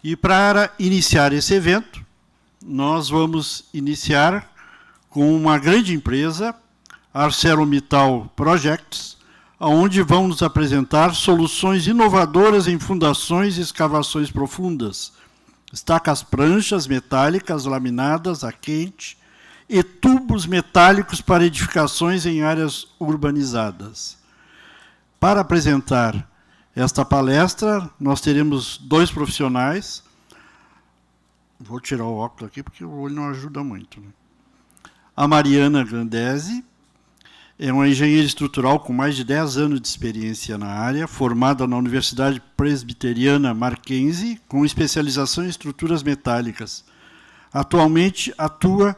E para iniciar esse evento, nós vamos iniciar com uma grande empresa, ArcelorMittal Projects, onde vão nos apresentar soluções inovadoras em fundações e escavações profundas, estacas pranchas metálicas laminadas a quente e tubos metálicos para edificações em áreas urbanizadas. Para apresentar esta palestra, nós teremos dois profissionais. Vou tirar o óculos aqui, porque o olho não ajuda muito, né? A Mariana Grandese é uma engenheira estrutural com mais de 10 anos de experiência na área, formada na Universidade Presbiteriana Mackenzie, com especialização em estruturas metálicas. Atualmente atua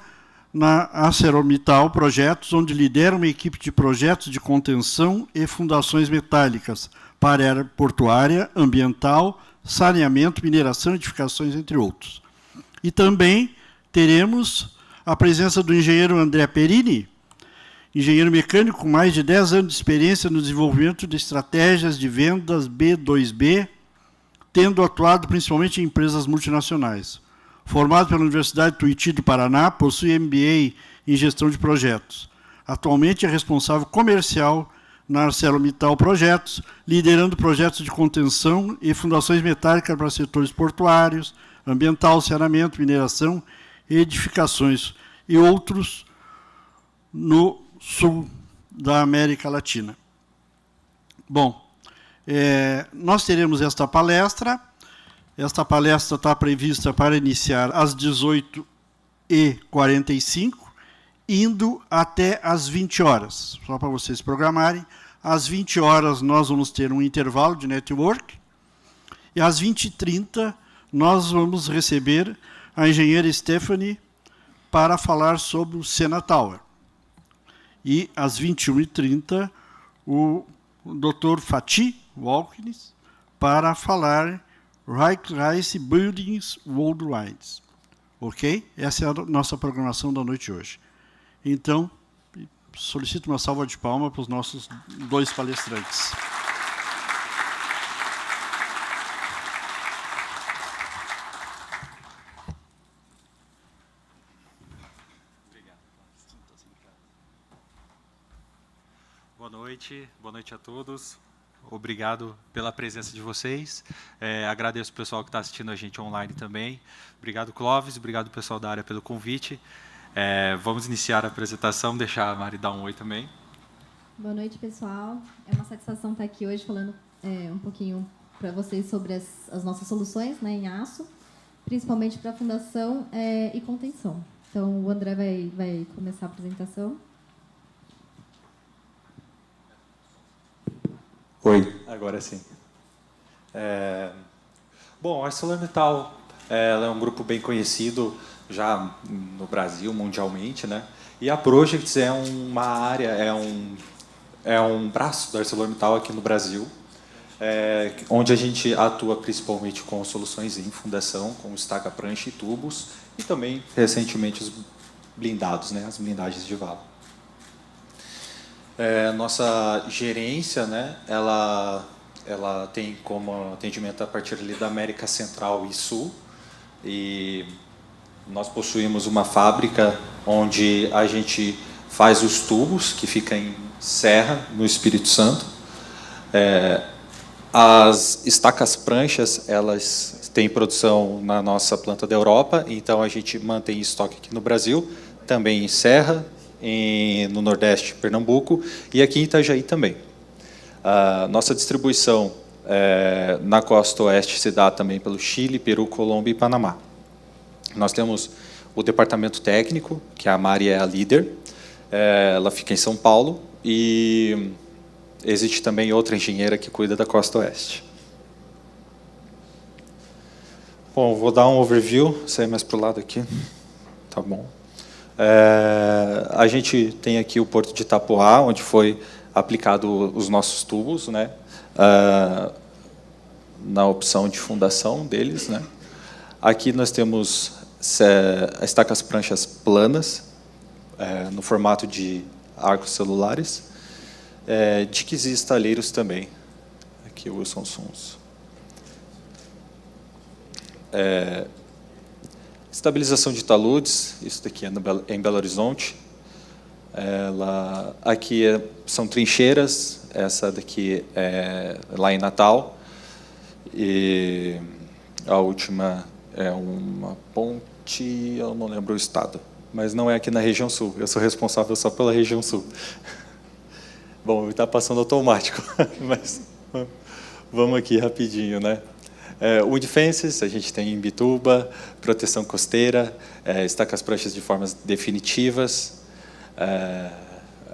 na ArcelorMittal Projetos, onde lidera uma equipe de projetos de contenção e fundações metálicas para a área portuária, ambiental, saneamento, mineração, edificações, entre outros. E também teremos a presença do engenheiro André Perini, engenheiro mecânico com mais de 10 anos de experiência no desenvolvimento de estratégias de vendas B2B, tendo atuado principalmente em empresas multinacionais. Formado pela Universidade Tuiuti do Paraná, possui MBA em gestão de projetos. Atualmente é responsável comercial na ArcelorMittal Projetos, liderando projetos de contenção e fundações metálicas para setores portuários, ambiental, saneamento, mineração, edificações e outros no sul da América Latina. Bom, nós teremos esta palestra. Esta palestra está prevista para iniciar às 18h45, indo até às 20 horas. Só para vocês programarem. Às 20 horas nós vamos ter um intervalo de network. E às 20h30 nós vamos receber a engenheira Stephanie para falar sobre o Sena Tower. E às 21h30 o Dr. Fatih Walkins para falar Reichsreise Buildings Worldwide. Ok? Essa é a nossa programação da noite de hoje. Então, solicito uma salva de palmas para os nossos dois palestrantes. Boa noite a todos. Obrigado pela presença de vocês. Agradeço o pessoal que está assistindo a gente online também. Obrigado, Clóvis. Obrigado, pessoal da área, pelo convite. Vamos iniciar a apresentação. Deixar a Mari dar um oi também. Boa noite, pessoal. É uma satisfação estar aqui hoje falando um pouquinho para vocês sobre as nossas soluções, né, em aço, principalmente para fundação e contenção. Então, o André vai começar a apresentação. Oi, agora sim. Bom, a ArcelorMittal ela é um grupo bem conhecido já no Brasil, mundialmente, né? E a Projects é uma área, é um braço da ArcelorMittal aqui no Brasil, onde a gente atua principalmente com soluções em fundação, com estaca, prancha e tubos, e também, recentemente, os blindados, né? As blindagens de valo. Nossa gerência, né, ela tem como atendimento a partir ali da América Central e Sul, e nós possuímos uma fábrica onde a gente faz os tubos, que fica em Serra, no Espírito Santo. As estacas pranchas, elas têm produção na nossa planta da Europa, então a gente mantém estoque aqui no Brasil, também em Serra, no Nordeste, Pernambuco, e aqui em Itajaí também. A nossa distribuição na costa oeste se dá também pelo Chile, Peru, Colômbia e Panamá. Nós temos o departamento técnico, que a Mari é a líder, ela fica em São Paulo, e existe também outra engenheira que cuida da costa oeste. Bom, vou dar um overview, sair mais para o lado aqui. Tá bom. A gente tem aqui o Porto de Itapoá, onde foi aplicado os nossos tubos, né, na opção de fundação deles, né. Aqui nós temos estacas pranchas planas, no formato de arcos celulares, diques e estaleiros também. Aqui o Wilson Sons. Estabilização de taludes, isso daqui é em Belo Horizonte. Aqui são trincheiras, essa daqui é lá em Natal. E a última é uma ponte, eu não lembro o estado, mas não é aqui na região sul, eu sou responsável só pela região sul. Bom, está passando automático, mas vamos aqui rapidinho, né? Wood fences, a gente tem em Imbituba, proteção costeira, estacas pranchas de formas definitivas.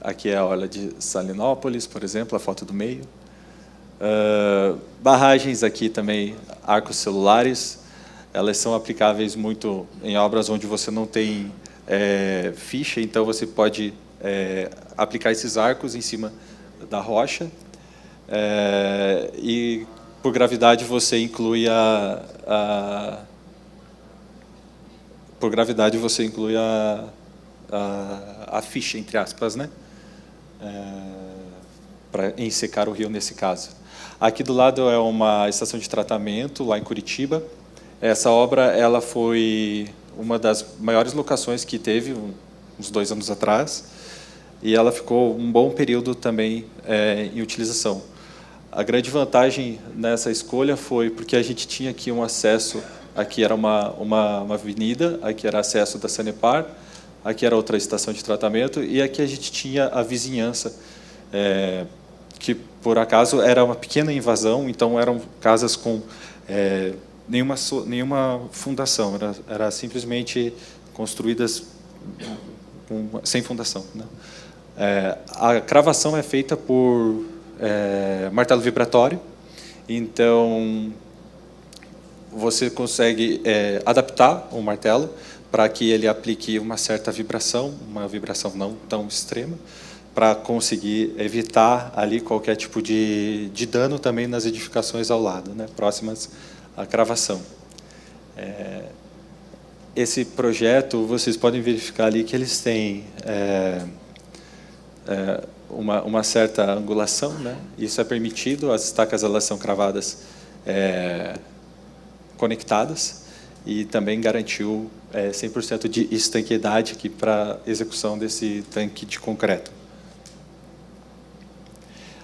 Aqui é a orla de Salinópolis, por exemplo, a foto do meio. Barragens aqui também, arcos celulares, elas são aplicáveis muito em obras onde você não tem ficha, então você pode aplicar esses arcos em cima da rocha, e por gravidade você inclui a ficha, entre aspas, né? Para ensecar o rio nesse caso. Aqui do lado é uma estação de tratamento, lá em Curitiba. Essa obra ela foi uma das maiores locações que teve, uns 2 anos atrás, e ela ficou um bom período também em utilização. A grande vantagem nessa escolha foi porque a gente tinha aqui um acesso, aqui era uma avenida, aqui era acesso da Sanepar, aqui era outra estação de tratamento, e aqui a gente tinha a vizinhança, que por acaso era uma pequena invasão, então eram casas com nenhuma fundação, era simplesmente construídas sem fundação, né? A cravação é feita por martelo vibratório, então você consegue adaptar o martelo para que ele aplique uma certa vibração, uma vibração não tão extrema, para conseguir evitar ali qualquer tipo de dano também nas edificações ao lado, né, próximas à cravação. Esse projeto, vocês podem verificar ali que eles têm uma certa angulação, né? Isso é permitido, as estacas elas são cravadas conectadas, e também garantiu 100% de estanqueidade aqui para execução desse tanque de concreto.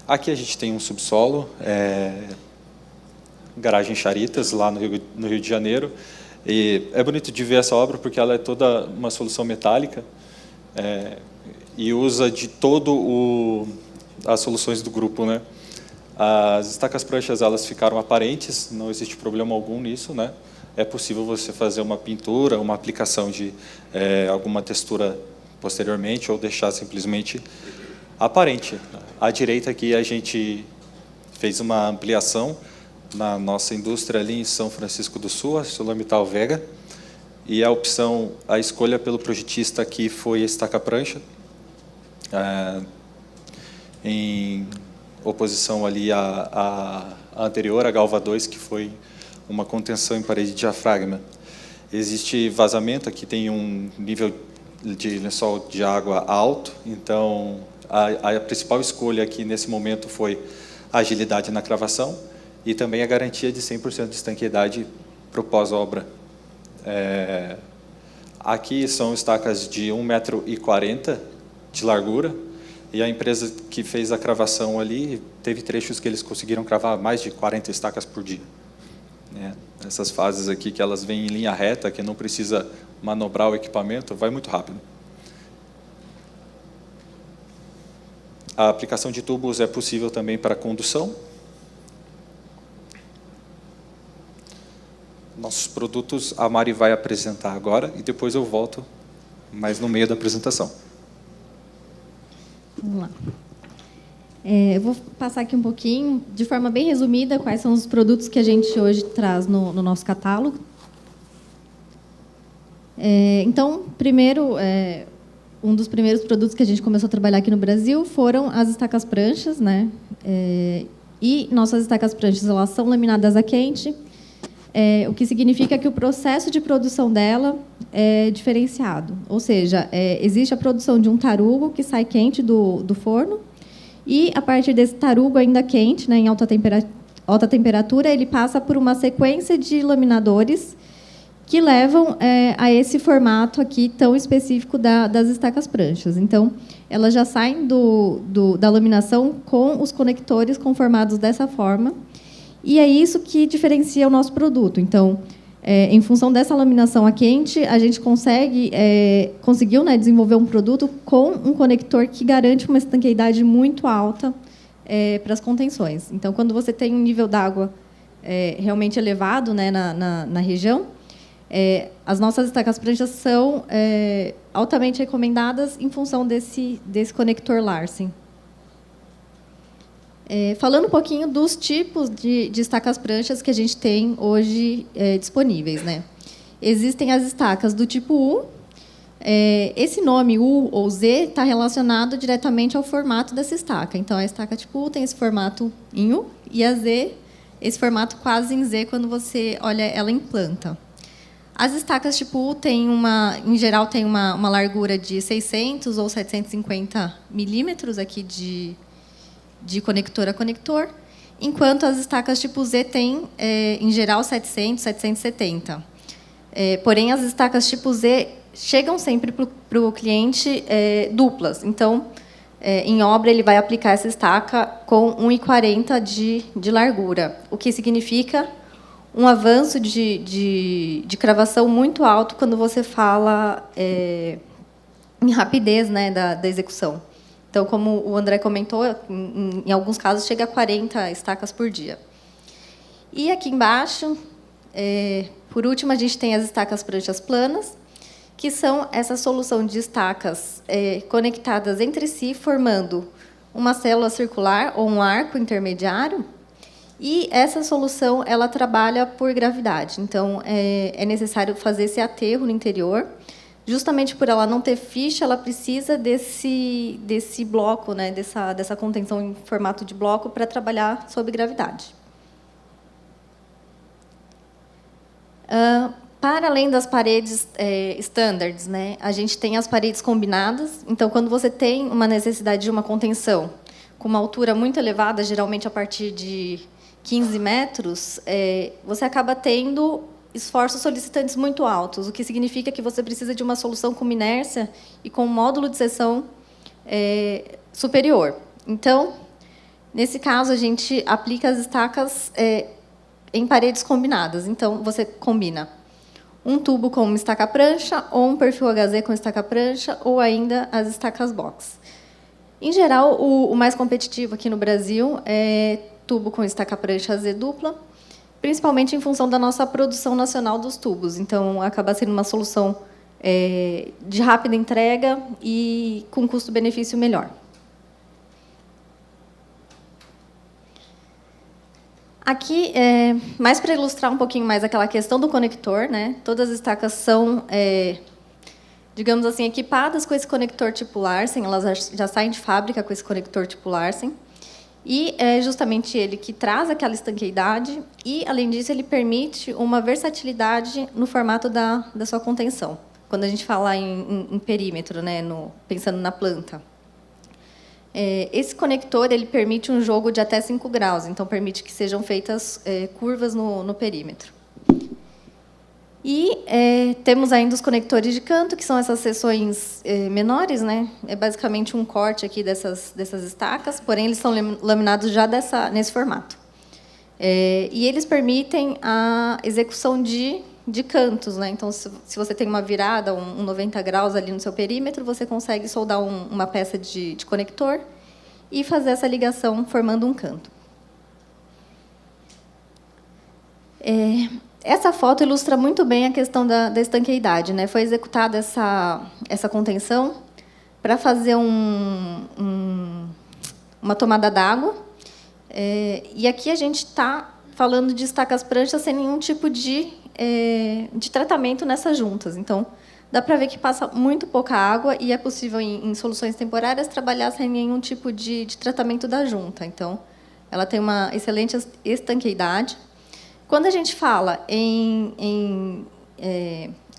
Aqui a gente tem um subsolo, garagem Charitas, lá no Rio de Janeiro, e é bonito de ver essa obra porque ela é toda uma solução metálica, e usa de as soluções do grupo, né? As estacas pranchas elas ficaram aparentes, não existe problema algum nisso, né? É possível você fazer uma pintura, uma aplicação de alguma textura posteriormente, ou deixar simplesmente aparente. À direita aqui a gente fez uma ampliação na nossa indústria ali em São Francisco do Sul, a ArcelorMittal Vega, e a escolha pelo projetista aqui foi a estaca prancha, em oposição ali à anterior, a Galva 2, que foi uma contenção em parede de diafragma. Existe vazamento, aqui tem um nível de lençol de água alto, então a principal escolha aqui nesse momento foi a agilidade na cravação e também a garantia de 100% de estanqueidade pro pós-obra. Aqui são estacas de 1,40 m de largura, e a empresa que fez a cravação ali, teve trechos que eles conseguiram cravar mais de 40 estacas por dia. Essas fases aqui, que elas vêm em linha reta, que não precisa manobrar o equipamento, vai muito rápido. A aplicação de tubos é possível também para condução. Nossos produtos a Mari vai apresentar agora, e depois eu volto mais no meio da apresentação. Vamos lá. Eu vou passar aqui um pouquinho, de forma bem resumida, quais são os produtos que a gente hoje traz no nosso catálogo. Então, primeiro, um dos primeiros produtos que a gente começou a trabalhar aqui no Brasil foram as estacas pranchas, né? E nossas estacas pranchas elas são laminadas a quente, o que significa que o processo de produção dela é diferenciado. Ou seja, existe a produção de um tarugo que sai quente do forno, e, a partir desse tarugo ainda quente, né, em alta alta temperatura, ele passa por uma sequência de laminadores que levam a esse formato aqui tão específico das estacas pranchas. Então, elas já saem da laminação com os conectores conformados dessa forma, e é isso que diferencia o nosso produto. Então, em função dessa laminação a quente, a gente conseguiu, né, desenvolver um produto com um conector que garante uma estanqueidade muito alta para as contenções. Então, quando você tem um nível d'água realmente elevado, né, na região, as nossas estacas pranchas são altamente recomendadas em função desse conector Larsen. Falando um pouquinho dos tipos de estacas pranchas que a gente tem hoje disponíveis, né? Existem as estacas do tipo U. Esse nome U ou Z está relacionado diretamente ao formato dessa estaca. Então, a estaca tipo U tem esse formato em U e a Z, esse formato quase em Z quando você olha ela em planta. As estacas tipo U em geral, tem uma largura de 600 ou 750 milímetros aqui de conector a conector, enquanto as estacas tipo Z têm, em geral, 700, 770. Porém, as estacas tipo Z chegam sempre para o cliente duplas. Então, em obra, ele vai aplicar essa estaca com 1,40 de largura, o que significa um avanço de cravação muito alto quando você fala em rapidez, né, da execução. Então, como o André comentou, em alguns casos chega a 40 estacas por dia. E aqui embaixo, por último, a gente tem as estacas pranchas planas, que são essa solução de estacas conectadas entre si, formando uma célula circular ou um arco intermediário. E essa solução ela trabalha por gravidade. Então, é necessário fazer esse aterro no interior. Justamente por ela não ter ficha, ela precisa desse bloco, né, dessa contenção em formato de bloco para trabalhar sob gravidade. Para além das paredes standards, né, a gente tem as paredes combinadas. Então, quando você tem uma necessidade de uma contenção com uma altura muito elevada, geralmente a partir de 15 metros, você acaba tendo esforços solicitantes muito altos, o que significa que você precisa de uma solução com inércia e com um módulo de seção superior. Então, nesse caso, a gente aplica as estacas em paredes combinadas. Então, você combina um tubo com uma estaca prancha, ou um perfil HZ com estaca prancha, ou ainda as estacas box. Em geral, o mais competitivo aqui no Brasil é tubo com estaca prancha Z dupla, principalmente em função da nossa produção nacional dos tubos. Então, acaba sendo uma solução de rápida entrega e com custo-benefício melhor. Aqui, mais para ilustrar um pouquinho mais aquela questão do conector, né? Todas as estacas são, digamos assim, equipadas com esse conector tipo Larsen, elas já saem de fábrica com esse conector tipo Larsen. E é justamente ele que traz aquela estanqueidade e, além disso, ele permite uma versatilidade no formato da sua contenção, quando a gente fala em perímetro, né, pensando na planta. Esse conector ele permite um jogo de até 5 graus, então permite que sejam feitas curvas no perímetro. E temos ainda os conectores de canto, que são essas seções menores, né? É basicamente um corte aqui dessas estacas, porém eles são laminados já nesse formato. E eles permitem a execução de cantos, né? Então, se você tem uma virada, um 90 graus ali no seu perímetro, você consegue soldar uma peça de conector e fazer essa ligação formando um canto. Essa foto ilustra muito bem a questão da estanqueidade, né? Foi executada essa contenção para fazer uma tomada d'água. E aqui a gente está falando de estacas pranchas sem nenhum tipo de tratamento nessas juntas. Então, dá para ver que passa muito pouca água e é possível, em soluções temporárias, trabalhar sem nenhum tipo de tratamento da junta. Então, ela tem uma excelente estanqueidade. Quando a gente fala em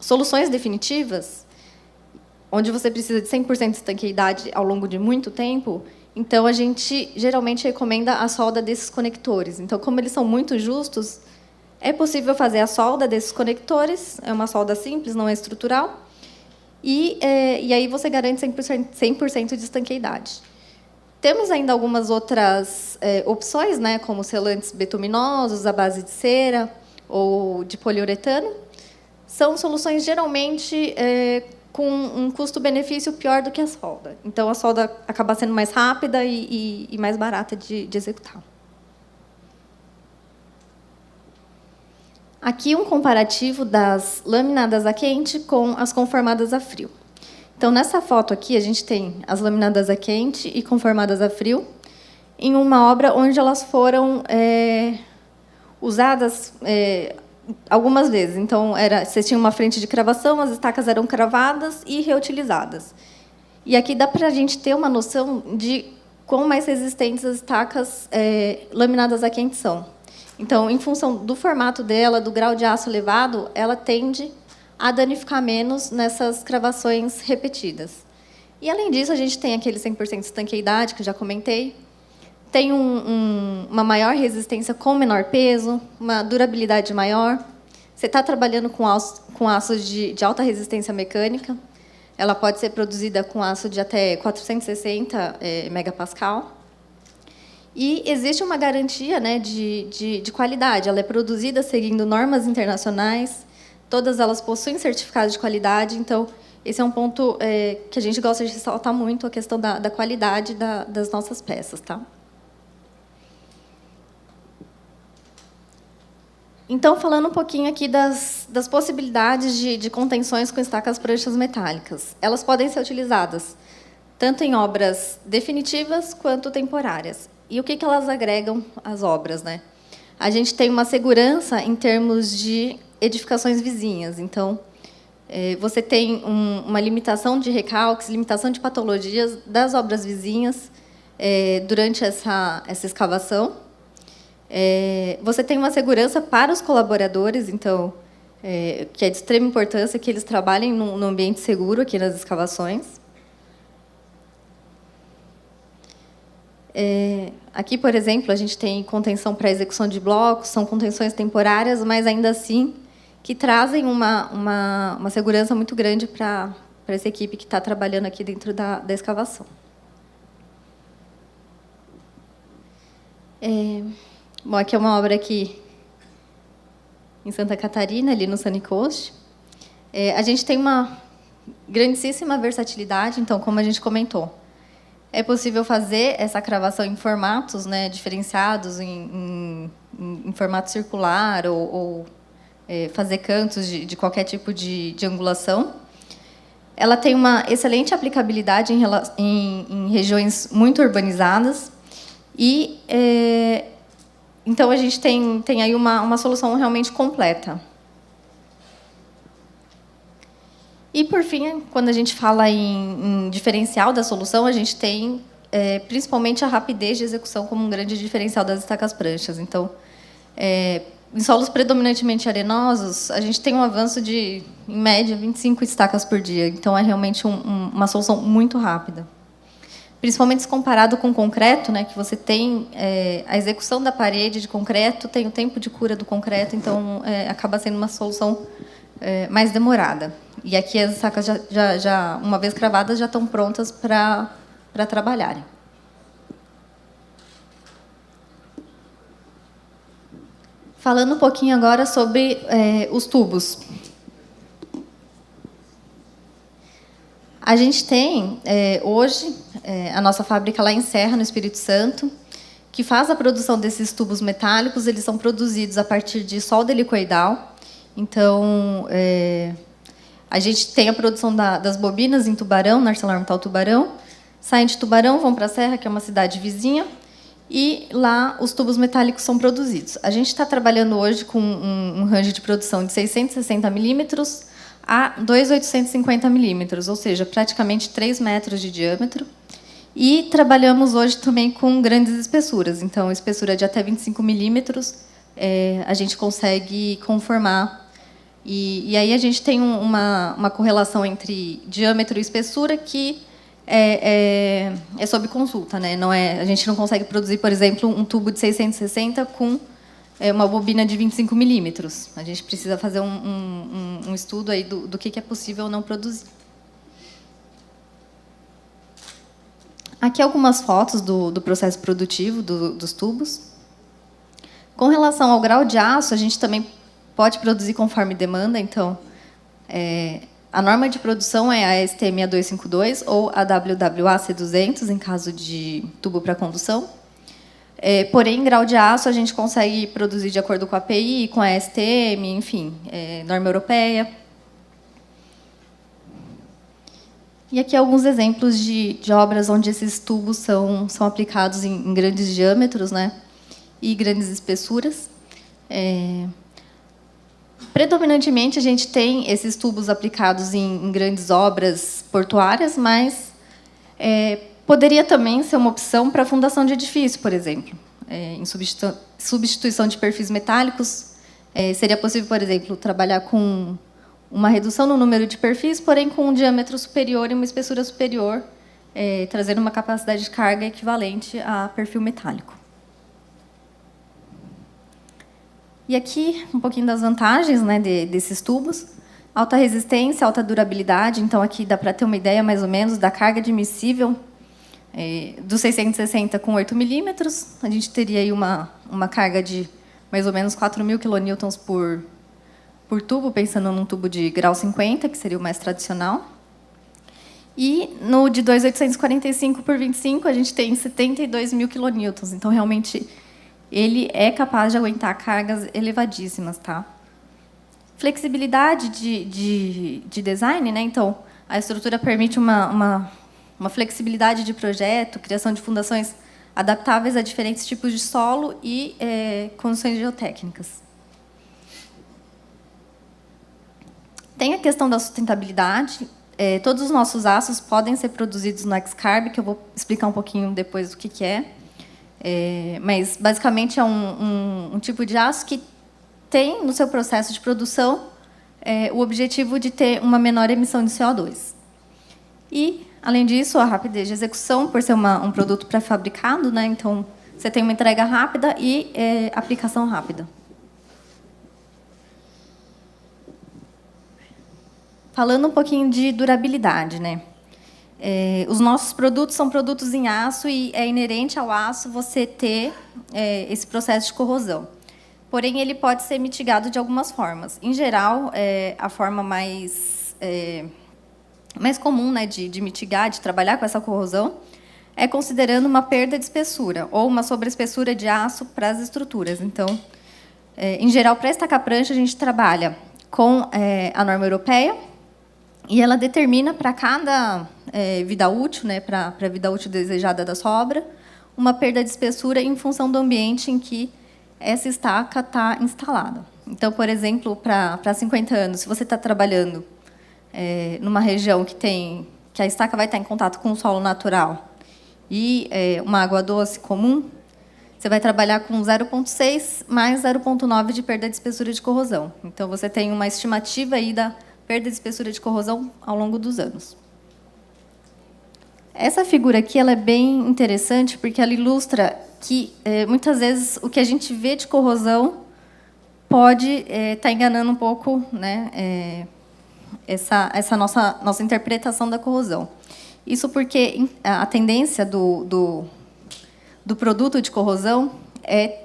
soluções definitivas, onde você precisa de 100% de estanqueidade ao longo de muito tempo, Então, a gente geralmente recomenda a solda desses conectores. Então, como eles são muito justos, é possível fazer a solda desses conectores, é uma solda simples, não é estrutural, e aí você garante 100% de estanqueidade. Temos ainda algumas outras opções, né, como selantes betuminosos, à base de cera ou de poliuretano. São soluções, geralmente, com um custo-benefício pior do que a solda. Então, a solda acaba sendo mais rápida e mais barata de executar. Aqui um comparativo das laminadas a quente com as conformadas a frio. Então, nessa foto aqui, a gente tem as laminadas a quente e conformadas a frio em uma obra onde elas foram usadas algumas vezes. Então, vocês tinham uma frente de cravação, as estacas eram cravadas e reutilizadas. E aqui dá para a gente ter uma noção de quão mais resistentes as estacas laminadas a quente são. Então, em função do formato dela, do grau de aço elevado, ela tende a danificar menos nessas cravações repetidas. E, além disso, a gente tem aquele 100% de estanqueidade, que eu já comentei, tem uma maior resistência com menor peso, uma durabilidade maior. Você está trabalhando com aço de alta resistência mecânica, ela pode ser produzida com aço de até 460 megapascal. E existe uma garantia, né, de qualidade. Ela é produzida seguindo normas internacionais, todas elas possuem certificado de qualidade. Então, esse é um ponto que a gente gosta de ressaltar muito, a questão da qualidade das nossas peças. Tá? Então, falando um pouquinho aqui das possibilidades de contenções com estacas pranchas metálicas. Elas podem ser utilizadas tanto em obras definitivas quanto temporárias. E o que elas agregam às obras, né? A gente tem uma segurança em termos de edificações vizinhas. Então, você tem uma limitação de recalques, limitação de patologias das obras vizinhas durante essa escavação. Você tem uma segurança para os colaboradores, então, que é de extrema importância que eles trabalhem num ambiente seguro aqui nas escavações. Aqui, por exemplo, a gente tem contenção para execução de blocos, são contenções temporárias, mas, ainda assim, que trazem uma segurança muito grande para essa equipe que está trabalhando aqui dentro da escavação. Bom, aqui é uma obra aqui em Santa Catarina, ali no Sunny Coast. A gente tem uma grandíssima versatilidade, então, como a gente comentou, é possível fazer essa cravação em formatos, né, diferenciados, em formato circular ou fazer cantos de qualquer tipo de angulação. Ela tem uma excelente aplicabilidade em regiões muito urbanizadas. E, então, a gente tem aí uma solução realmente completa. E, por fim, quando a gente fala em diferencial da solução, a gente tem principalmente a rapidez de execução como um grande diferencial das estacas pranchas. Então, em solos predominantemente arenosos, a gente tem um avanço de, em média, 25 estacas por dia. Então, é realmente uma solução muito rápida. Principalmente se comparado com o concreto, né, que você tem a execução da parede de concreto, tem o tempo de cura do concreto, então acaba sendo uma solução mais demorada. E aqui as estacas, já uma vez cravadas, já estão prontas para trabalharem. Falando um pouquinho agora sobre os tubos. A gente tem, hoje, a nossa fábrica lá em Serra, no Espírito Santo, que faz a produção desses tubos metálicos. Eles são produzidos a partir de solda helicoidal. Então, a gente tem a produção das bobinas em Tubarão, na ArcelorMittal Tubarão. Saem de Tubarão, vão para a Serra, que é uma cidade vizinha, e lá os tubos metálicos são produzidos. A gente está trabalhando hoje com um range de produção de 660 milímetros a 2.850 milímetros, ou seja, praticamente 3 metros de diâmetro. E trabalhamos hoje também com grandes espessuras. Então, espessura de até 25 milímetros, a gente consegue conformar. E aí a gente tem uma correlação entre diâmetro e espessura que é sob consulta, né? Não é, a gente não consegue produzir, por exemplo, um tubo de 660 com uma bobina de 25 milímetros. A gente precisa fazer um estudo aí do que é possível ou não produzir. Aqui algumas fotos do processo produtivo dos tubos. Com relação ao grau de aço, a gente também pode produzir conforme demanda. Então, a norma de produção é a STM 6252 ou a WWA C200, em caso de tubo para condução. Porém, grau de aço a gente consegue produzir de acordo com a API, com a STM, enfim, norma europeia. E aqui alguns exemplos de obras onde esses tubos são aplicados em grandes diâmetros, né, e grandes espessuras. Predominantemente, a gente tem esses tubos aplicados em grandes obras portuárias, mas poderia também ser uma opção para a fundação de edifício, por exemplo. Em substituição de perfis metálicos, seria possível, por exemplo, trabalhar com uma redução no número de perfis, porém com um diâmetro superior e uma espessura superior, trazendo uma capacidade de carga equivalente a perfil metálico. E aqui, um pouquinho das vantagens, né, desses tubos. Alta resistência, alta durabilidade. Então, aqui dá para ter uma ideia, mais ou menos, da carga admissível do 660 com 8 milímetros. A gente teria aí uma carga de mais ou menos 4.000 kilonewtons por tubo, pensando num tubo de grau 50, que seria o mais tradicional. E no de 2.845 por 25, a gente tem 72.000 kilonewtons. Então, realmente, ele é capaz de aguentar cargas elevadíssimas, tá? Flexibilidade de design, né? Então, a estrutura permite uma flexibilidade de projeto, criação de fundações adaptáveis a diferentes tipos de solo e condições geotécnicas. Tem a questão da sustentabilidade. Todos os nossos aços podem ser produzidos no X-Carb, que eu vou explicar um pouquinho depois o que é. Mas, basicamente, é um tipo de aço que tem, no seu processo de produção, o objetivo de ter uma menor emissão de CO2. E, além disso, a rapidez de execução, por ser um produto pré-fabricado, né? Então, você tem uma entrega rápida e aplicação rápida. Falando um pouquinho de durabilidade, né? Os nossos produtos são produtos em aço e é inerente ao aço você ter esse processo de corrosão. Porém, ele pode ser mitigado de algumas formas. Em geral, a forma mais comum, né, de mitigar, de trabalhar com essa corrosão, é considerando uma perda de espessura ou uma sobreespessura de aço para as estruturas. Então, em geral, para estacar prancha, a gente trabalha com a norma europeia, e ela determina para cada vida útil, né, para a vida útil desejada da sua obra, uma perda de espessura em função do ambiente em que essa estaca está instalada. Então, por exemplo, para 50 anos, se você está trabalhando numa região que a estaca vai estar em contato com o solo natural e uma água doce comum, você vai trabalhar com 0,6 mais 0,9 de perda de espessura de corrosão. Então, você tem uma estimativa aí da perda de espessura de corrosão ao longo dos anos. Essa figura aqui ela é bem interessante porque ela ilustra que, muitas vezes, o que a gente vê de corrosão pode estar enganando um pouco, né, essa nossa interpretação da corrosão. Isso porque a tendência do produto de corrosão é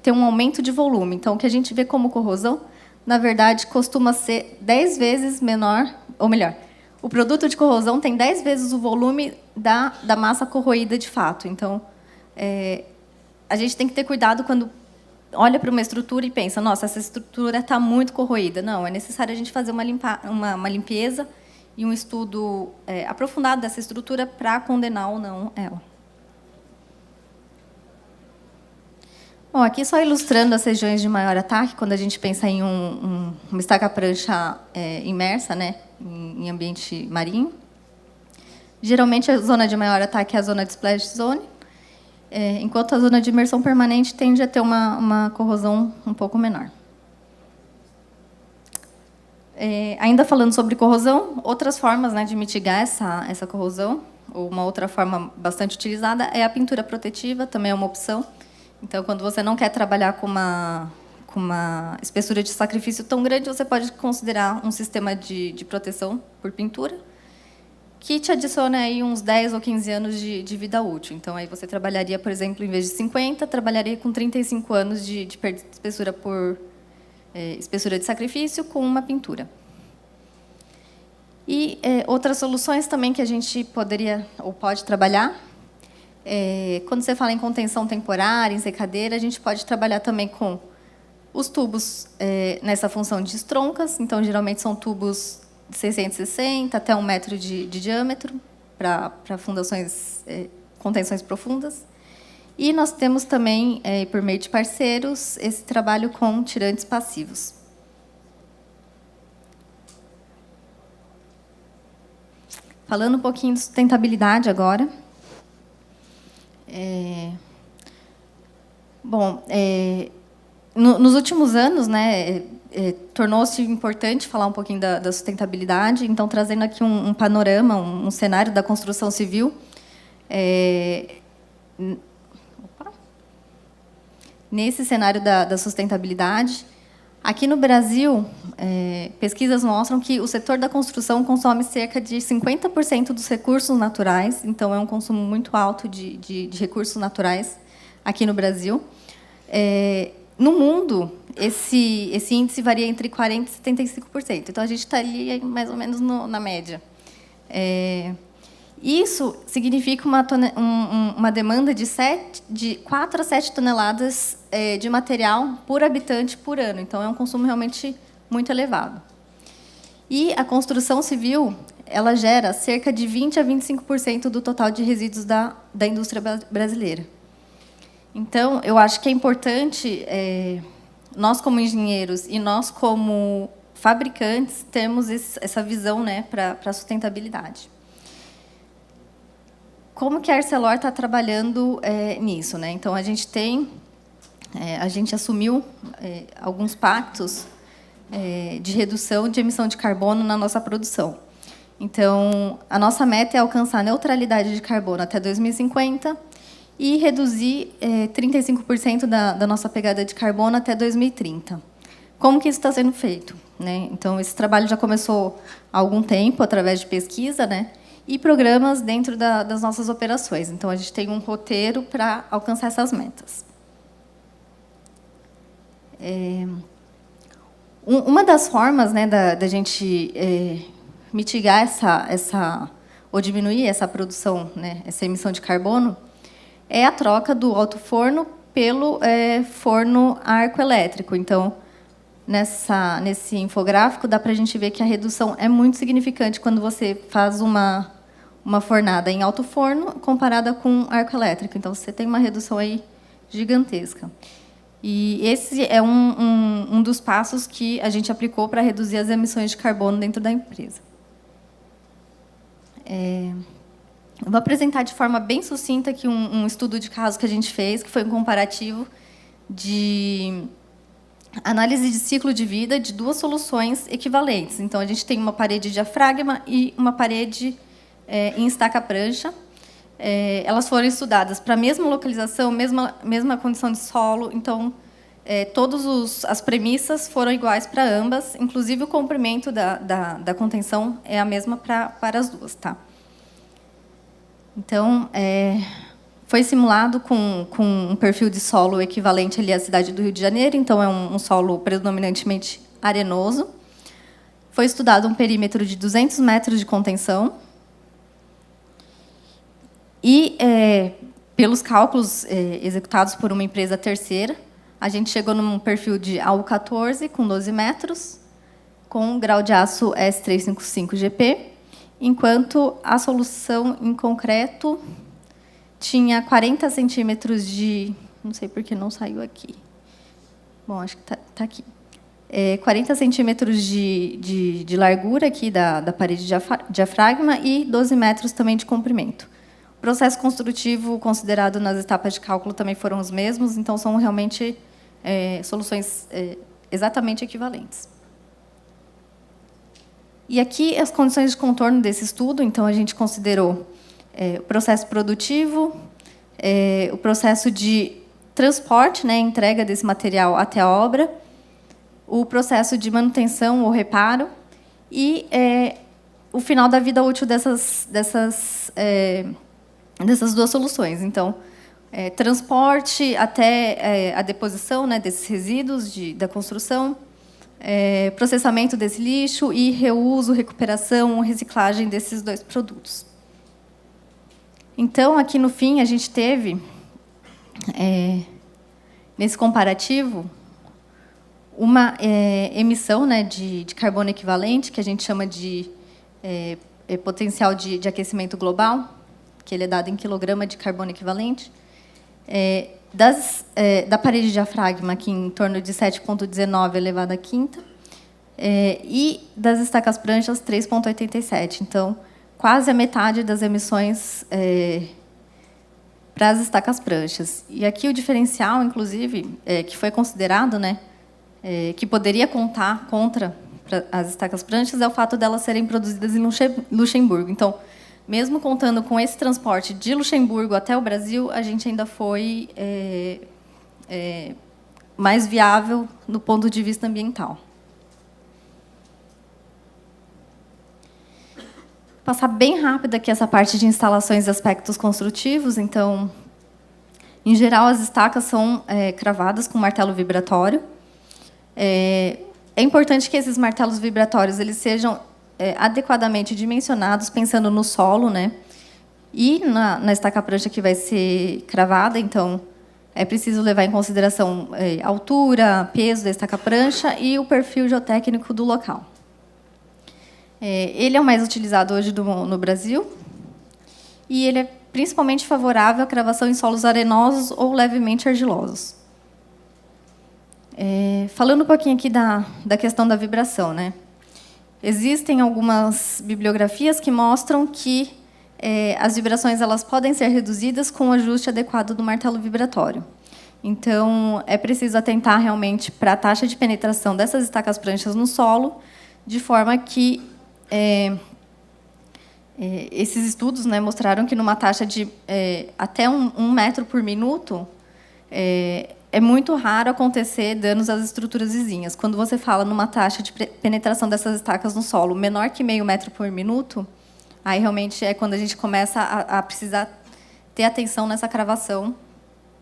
ter um aumento de volume. Então, o que a gente vê como corrosão, na verdade, costuma ser 10 vezes menor, ou melhor, o produto de corrosão tem 10 vezes o volume da massa corroída de fato. Então, a gente tem que ter cuidado quando olha para uma estrutura e pensa, nossa, essa estrutura está muito corroída. Não, é necessário a gente fazer uma limpeza e um estudo aprofundado dessa estrutura para condenar ou não ela. Bom, aqui só ilustrando as regiões de maior ataque, quando a gente pensa em uma estaca-prancha imersa, né, em ambiente marinho. Geralmente, a zona de maior ataque é a zona de splash zone, enquanto a zona de imersão permanente tende a ter uma corrosão um pouco menor. Ainda falando sobre corrosão, outras formas, né, de mitigar essa corrosão, ou uma outra forma bastante utilizada, é a pintura protetiva, também é uma opção. Então, quando você não quer trabalhar com uma espessura de sacrifício tão grande, você pode considerar um sistema de proteção por pintura, que te adiciona aí uns 10 ou 15 anos de vida útil. Então, aí você trabalharia, por exemplo, em vez de 50, trabalharia com 35 anos de espessura por espessura de sacrifício com uma pintura. E outras soluções também que a gente poderia ou pode trabalhar, quando você fala em contenção temporária, em secadeira, a gente pode trabalhar também com os tubos nessa função de estroncas. Então, geralmente, são tubos de 660 até 1 metro de diâmetro para fundações, contenções profundas. E nós temos também, por meio de parceiros, esse trabalho com tirantes passivos. Falando um pouquinho de sustentabilidade agora. Nos últimos anos, né, tornou-se importante falar um pouquinho da sustentabilidade. Então, trazendo aqui um panorama, um cenário da construção civil. Nesse cenário da sustentabilidade, aqui no Brasil, pesquisas mostram que o setor da construção consome cerca de 50% dos recursos naturais. Então, é um consumo muito alto de recursos naturais aqui no Brasil. No mundo, esse índice varia entre 40% e 75%. Então, a gente está ali mais ou menos na média. Isso significa uma demanda de 4 a 7 toneladas de material por habitante por ano. Então, é um consumo realmente muito elevado. E a construção civil, ela gera cerca de 20% a 25% do total de resíduos da indústria brasileira. Então, eu acho que é importante, nós como engenheiros e nós como fabricantes, termos essa visão, né, para a sustentabilidade. Como que a Arcelor está trabalhando nisso, né? Então, a gente assumiu alguns pactos de redução de emissão de carbono na nossa produção. Então, a nossa meta é alcançar a neutralidade de carbono até 2050 e reduzir 35% da nossa pegada de carbono até 2030. Como que isso está sendo feito, né? Então, esse trabalho já começou há algum tempo, através de pesquisa, né? E programas dentro das nossas operações. Então, a gente tem um roteiro para alcançar essas metas. Uma das formas, né, da gente mitigar ou diminuir essa produção, né, essa emissão de carbono, é a troca do alto-forno pelo forno a arco elétrico. Então, nesse infográfico, dá para a gente ver que a redução é muito significante quando você faz uma fornada em alto forno comparada com arco elétrico. Então, você tem uma redução aí gigantesca. E esse é um dos passos que a gente aplicou para reduzir as emissões de carbono dentro da empresa. Eu vou apresentar de forma bem sucinta aqui um estudo de caso que a gente fez, que foi um comparativo de análise de ciclo de vida de 2 soluções equivalentes. Então, a gente tem uma parede de diafragma e uma parede em estaca-prancha. Elas foram estudadas para a mesma localização, mesma condição de solo. Então, todas as premissas foram iguais para ambas, inclusive o comprimento da contenção é a mesma para as duas. Tá? Então, foi simulado com um perfil de solo equivalente ali à cidade do Rio de Janeiro. Então, é um solo predominantemente arenoso. Foi estudado um perímetro de 200 metros de contenção. E, pelos cálculos executados por uma empresa terceira, a gente chegou num perfil de AU14, com 12 metros, com grau de aço S355GP, enquanto a solução em concreto tinha 40 centímetros de... Não sei por que não saiu aqui. Bom, acho que está aqui. 40 centímetros de largura aqui da parede de diafragma e 12 metros também de comprimento. O processo construtivo considerado nas etapas de cálculo também foram os mesmos, então são realmente soluções exatamente equivalentes. E aqui as condições de contorno desse estudo, então a gente considerou o processo produtivo, o processo de transporte, né, entrega desse material até a obra, o processo de manutenção ou reparo e o final da vida útil dessas duas soluções. Então, transporte até a deposição, né, desses resíduos da construção, processamento desse lixo e reuso, recuperação, reciclagem desses 2 produtos. Então, aqui no fim, a gente teve, nesse comparativo, uma emissão, né, de carbono equivalente, que a gente chama de potencial de aquecimento global, que ele é dado em quilograma de carbono equivalente, da parede de diafragma, aqui em torno de 7,19 elevado à quinta, e das estacas pranchas, 3,87. Então, quase a metade das emissões para as estacas pranchas. E aqui o diferencial, inclusive, que foi considerado, né, que poderia contar contra as estacas pranchas, é o fato delas serem produzidas em Luxemburgo. Então, mesmo contando com esse transporte de Luxemburgo até o Brasil, a gente ainda foi mais viável do ponto de vista ambiental. Passar bem rápido aqui essa parte de instalações e aspectos construtivos. Então, em geral, as estacas são cravadas com martelo vibratório. É importante que esses martelos vibratórios eles sejam adequadamente dimensionados, pensando no solo, né? E na estaca prancha que vai ser cravada, então, é preciso levar em consideração a altura, peso da estaca prancha e o perfil geotécnico do local. Ele é o mais utilizado hoje no Brasil e ele é principalmente favorável à cravação em solos arenosos ou levemente argilosos. Falando um pouquinho aqui da questão da vibração, né? Existem algumas bibliografias que mostram que as vibrações elas podem ser reduzidas com o ajuste adequado do martelo vibratório. Então, é preciso atentar realmente para a taxa de penetração dessas estacas pranchas no solo, de forma que esses estudos, né, mostraram que numa taxa de até 1 metro por minuto, é muito raro acontecer danos às estruturas vizinhas. Quando você fala numa taxa de penetração dessas estacas no solo menor que 0,5 metro por minuto, aí realmente é quando a gente começa a precisar ter atenção nessa cravação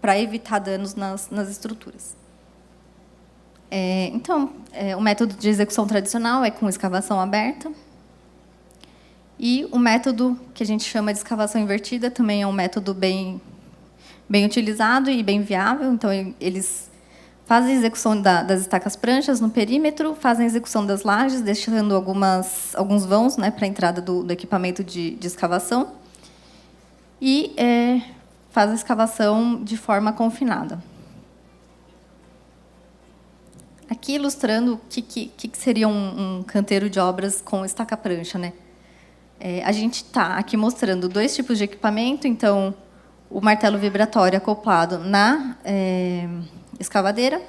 para evitar danos nas estruturas. Então, o método de execução tradicional é com escavação aberta. E o método que a gente chama de escavação invertida também é um método bem utilizado e bem viável. Então, eles fazem a execução das estacas pranchas no perímetro, fazem a execução das lajes, deixando alguns vãos, né, para a entrada do equipamento de escavação, e faz a escavação de forma confinada. Aqui ilustrando o que seria um canteiro de obras com estaca prancha, né? A gente está aqui mostrando 2 tipos de equipamento. Então, o martelo vibratório acoplado na escavadeira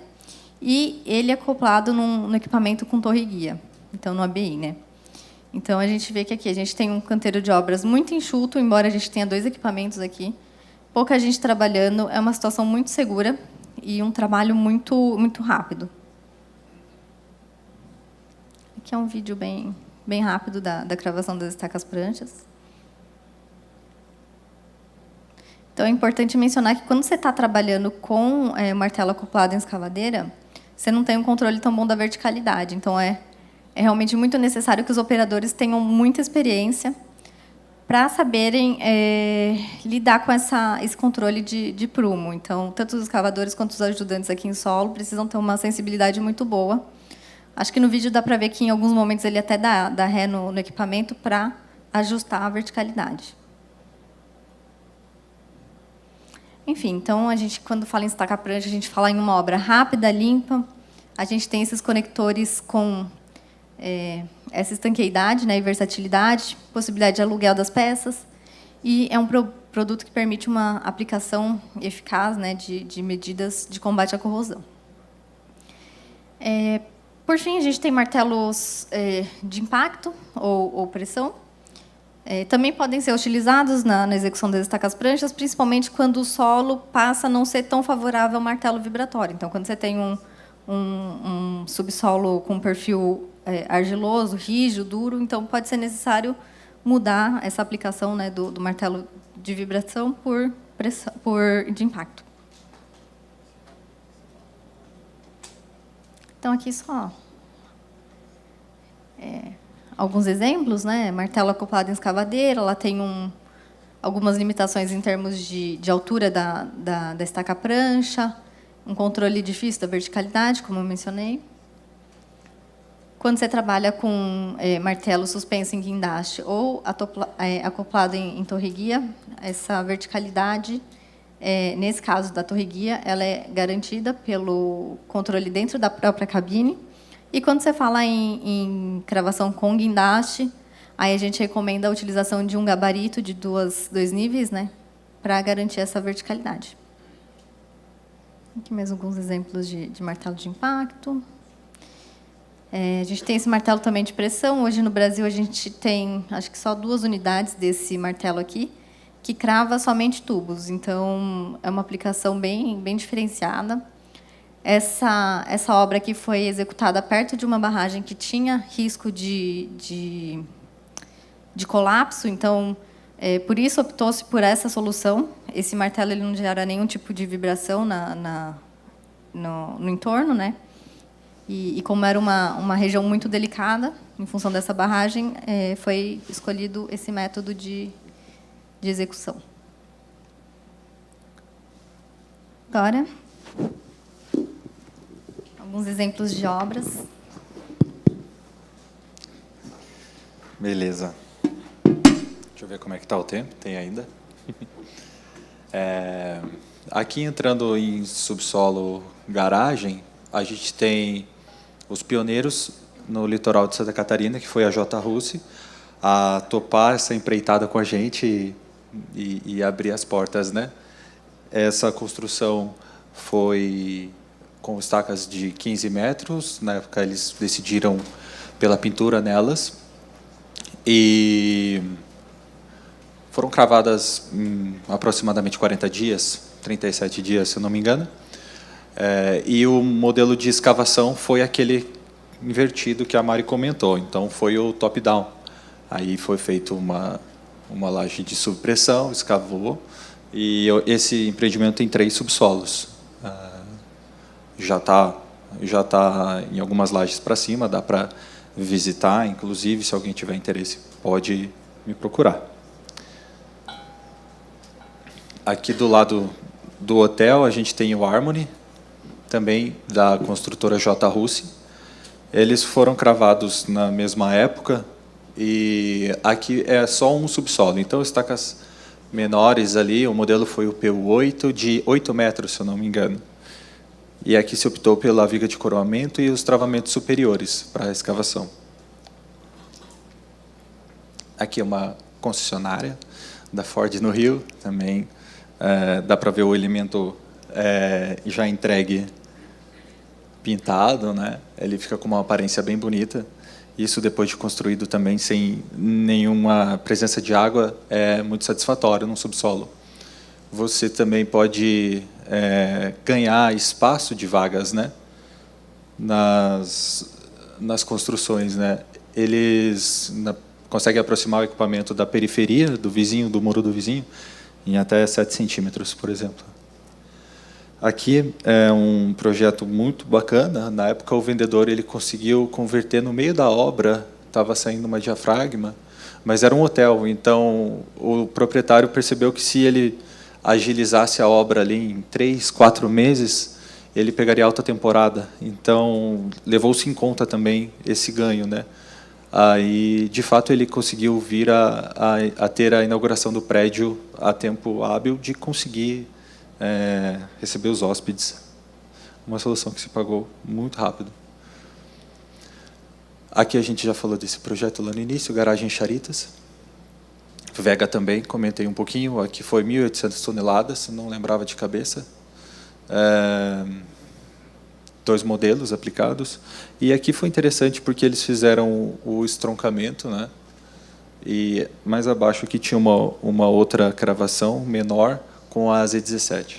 e ele acoplado no equipamento com torre-guia, então no ABI, né? Então, a gente vê que aqui a gente tem um canteiro de obras muito enxuto, embora a gente tenha 2 equipamentos aqui. Pouca gente trabalhando, é uma situação muito segura e um trabalho muito rápido. Aqui é um vídeo bem rápido da cravação das estacas pranchas. Então, é importante mencionar que, quando você está trabalhando com martelo acoplado em escavadeira, você não tem um controle tão bom da verticalidade. Então, é realmente muito necessário que os operadores tenham muita experiência para saberem lidar com esse controle de prumo. Então, tanto os escavadores quanto os ajudantes aqui em solo precisam ter uma sensibilidade muito boa. Acho que no vídeo dá para ver que, em alguns momentos, ele até dá ré no equipamento para ajustar a verticalidade. Enfim, então, a gente, quando fala em estaca prancha, a gente fala em uma obra rápida, limpa. A gente tem esses conectores com essa estanqueidade, né, e versatilidade, possibilidade de aluguel das peças. E é um produto que permite uma aplicação eficaz, né, de medidas de combate à corrosão. Por fim, a gente tem martelos de impacto ou pressão. Também podem ser utilizados na execução das estacas pranchas, principalmente quando o solo passa a não ser tão favorável ao martelo vibratório. Então, quando você tem um subsolo com perfil argiloso, rígido, duro, então pode ser necessário mudar essa aplicação, né, do martelo de vibração por de impacto. Então, aqui só alguns exemplos, né? Martelo acoplado em escavadeira, ela tem algumas limitações em termos de altura da estaca prancha, um controle difícil da verticalidade, como eu mencionei. Quando você trabalha com martelo suspenso em guindaste ou acoplado em torre-guia, essa verticalidade, nesse caso da torre-guia, ela é garantida pelo controle dentro da própria cabine. E quando você fala em cravação com guindaste, aí a gente recomenda a utilização de um gabarito de dois níveis, né, para garantir essa verticalidade. Aqui mais alguns exemplos de martelo de impacto. A gente tem esse martelo também de pressão. Hoje, no Brasil, a gente tem, acho que só 2 unidades desse martelo aqui, que crava somente tubos. Então, é uma aplicação bem diferenciada. Essa obra aqui foi executada perto de uma barragem que tinha risco de colapso, então, por isso optou-se por essa solução. Esse martelo ele não gera nenhum tipo de vibração no entorno, né? E como era uma região muito delicada, em função dessa barragem, foi escolhido esse método de execução. Agora, alguns exemplos de obras. Beleza. Deixa eu ver como é que está o tempo. Tem ainda? Aqui, entrando em subsolo garagem, a gente tem os pioneiros no litoral de Santa Catarina, que foi a J. Russi, a topar essa empreitada com a gente e abrir as portas, né? Essa construção foi com estacas de 15 metros. Na época, eles decidiram pela pintura nelas. E foram cravadas em aproximadamente 40 dias, 37 dias, se eu não me engano. E o modelo de escavação foi aquele invertido que a Mari comentou. Então, foi o top-down. Aí foi feito uma laje de subpressão, escavou, e esse empreendimento tem 3 subsolos. Já tá em algumas lajes para cima, dá para visitar, inclusive, se alguém tiver interesse, pode me procurar. Aqui do lado do hotel, a gente tem o Harmony, também da construtora J. Russi. Eles foram cravados na mesma época, e aqui é só um subsolo. Então, estacas menores ali, o modelo foi o PU8, de 8 metros, se eu não me engano. E aqui se optou pela viga de coroamento e os travamentos superiores para a escavação. Aqui é uma concessionária da Ford no Rio, também dá para ver o elemento já entregue pintado, né? Ele fica com uma aparência bem bonita. Isso, depois de construído também, sem nenhuma presença de água, é muito satisfatório no subsolo. Você também pode ganhar espaço de vagas, né, nas construções, né? Eles conseguem aproximar o equipamento da periferia do vizinho, do muro do vizinho, em até 7 centímetros, por exemplo. Aqui é um projeto muito bacana. Na época, o vendedor ele conseguiu converter no meio da obra, estava saindo uma diafragma, mas era um hotel. Então, o proprietário percebeu que, se ele agilizasse a obra ali em 3, 4 meses, ele pegaria alta temporada. Então, levou-se em conta também esse ganho, né? Aí, de fato, ele conseguiu vir a ter a inauguração do prédio a tempo hábil de conseguir receber os hóspedes. Uma solução que se pagou muito rápido. Aqui a gente já falou desse projeto lá no início, Garagem Charitas. Vega também, comentei um pouquinho. Aqui foi 1.800 toneladas, não lembrava de cabeça. 2 modelos aplicados. E aqui foi interessante porque eles fizeram o estroncamento, né? E mais abaixo aqui tinha uma outra cravação menor com a Z17.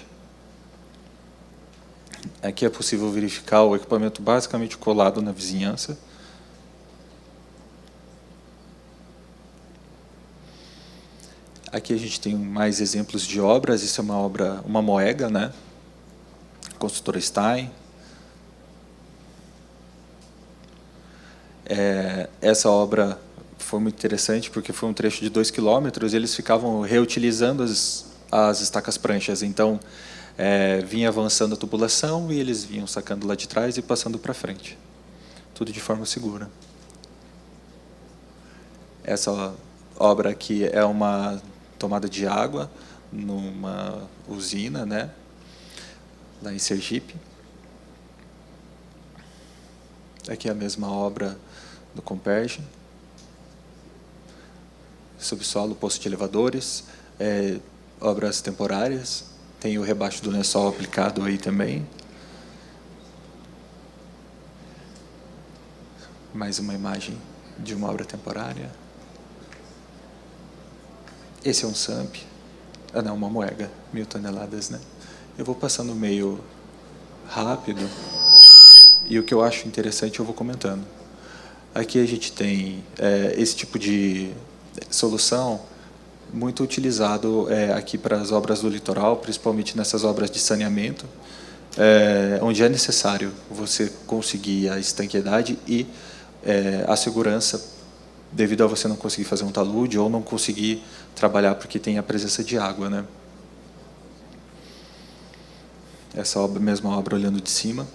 Aqui é possível verificar o equipamento basicamente colado na vizinhança. Aqui a gente tem mais exemplos de obras. Isso é uma obra, uma moega, né? Construtora Stein. Essa obra foi muito interessante porque foi um trecho de 2 quilômetros e eles ficavam reutilizando as estacas pranchas. Então, vinha avançando a tubulação e eles vinham sacando lá de trás e passando para frente. Tudo de forma segura. Essa obra aqui é uma tomada de água numa usina, né, lá em Sergipe. Aqui é a mesma obra do Comperge. Subsolo, poço de elevadores, obras temporárias. Tem o rebaixo do lençol aplicado aí também. Mais uma imagem de uma obra temporária. Esse é um SAMP. Não, uma moega, 1.000 toneladas, né? Eu vou passando meio rápido. E o que eu acho interessante eu vou comentando. Aqui a gente tem esse tipo de solução muito utilizado aqui para as obras do litoral, principalmente nessas obras de saneamento, onde é necessário você conseguir a estanqueidade e a segurança, devido a você não conseguir fazer um talude ou não conseguir trabalhar porque tem a presença de água, né? Essa obra, mesma obra olhando de cima.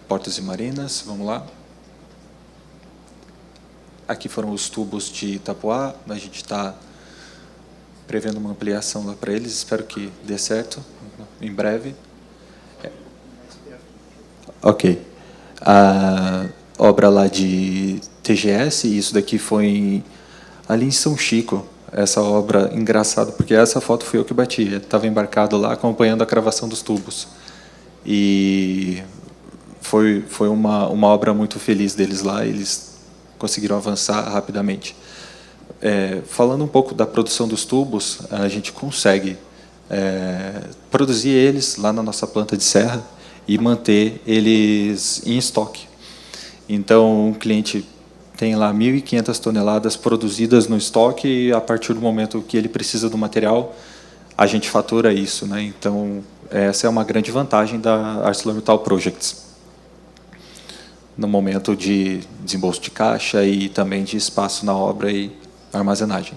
Portas e marinas, vamos lá. Aqui foram os tubos de Itapuá, a gente está prevendo uma ampliação lá para eles, espero que dê certo, em breve. Ok. A obra lá de TGS, isso daqui foi ali em São Chico, essa obra, engraçado, porque essa foto fui eu que bati, estava embarcado lá acompanhando a cravação dos tubos. E foi uma obra muito feliz deles lá, eles conseguiram avançar rapidamente. Falando um pouco da produção dos tubos, a gente consegue produzir eles lá na nossa planta de serra e manter eles em estoque. Então, o cliente tem lá 1.500 toneladas produzidas no estoque e, a partir do momento que ele precisa do material, a gente fatura isso, né? Então, essa é uma grande vantagem da ArcelorMittal Projects, no momento de desembolso de caixa e também de espaço na obra e armazenagem.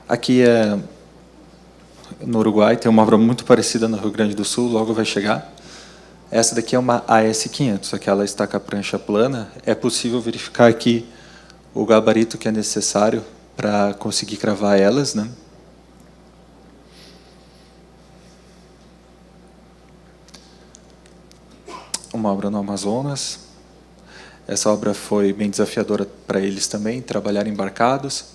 Aqui no Uruguai, tem uma obra muito parecida no Rio Grande do Sul, logo vai chegar. Essa daqui é uma AS500, aquela estaca prancha plana. É possível verificar aqui o gabarito que é necessário para conseguir cravar elas, né? Uma obra no Amazonas. Essa obra foi bem desafiadora para eles também, trabalhar embarcados.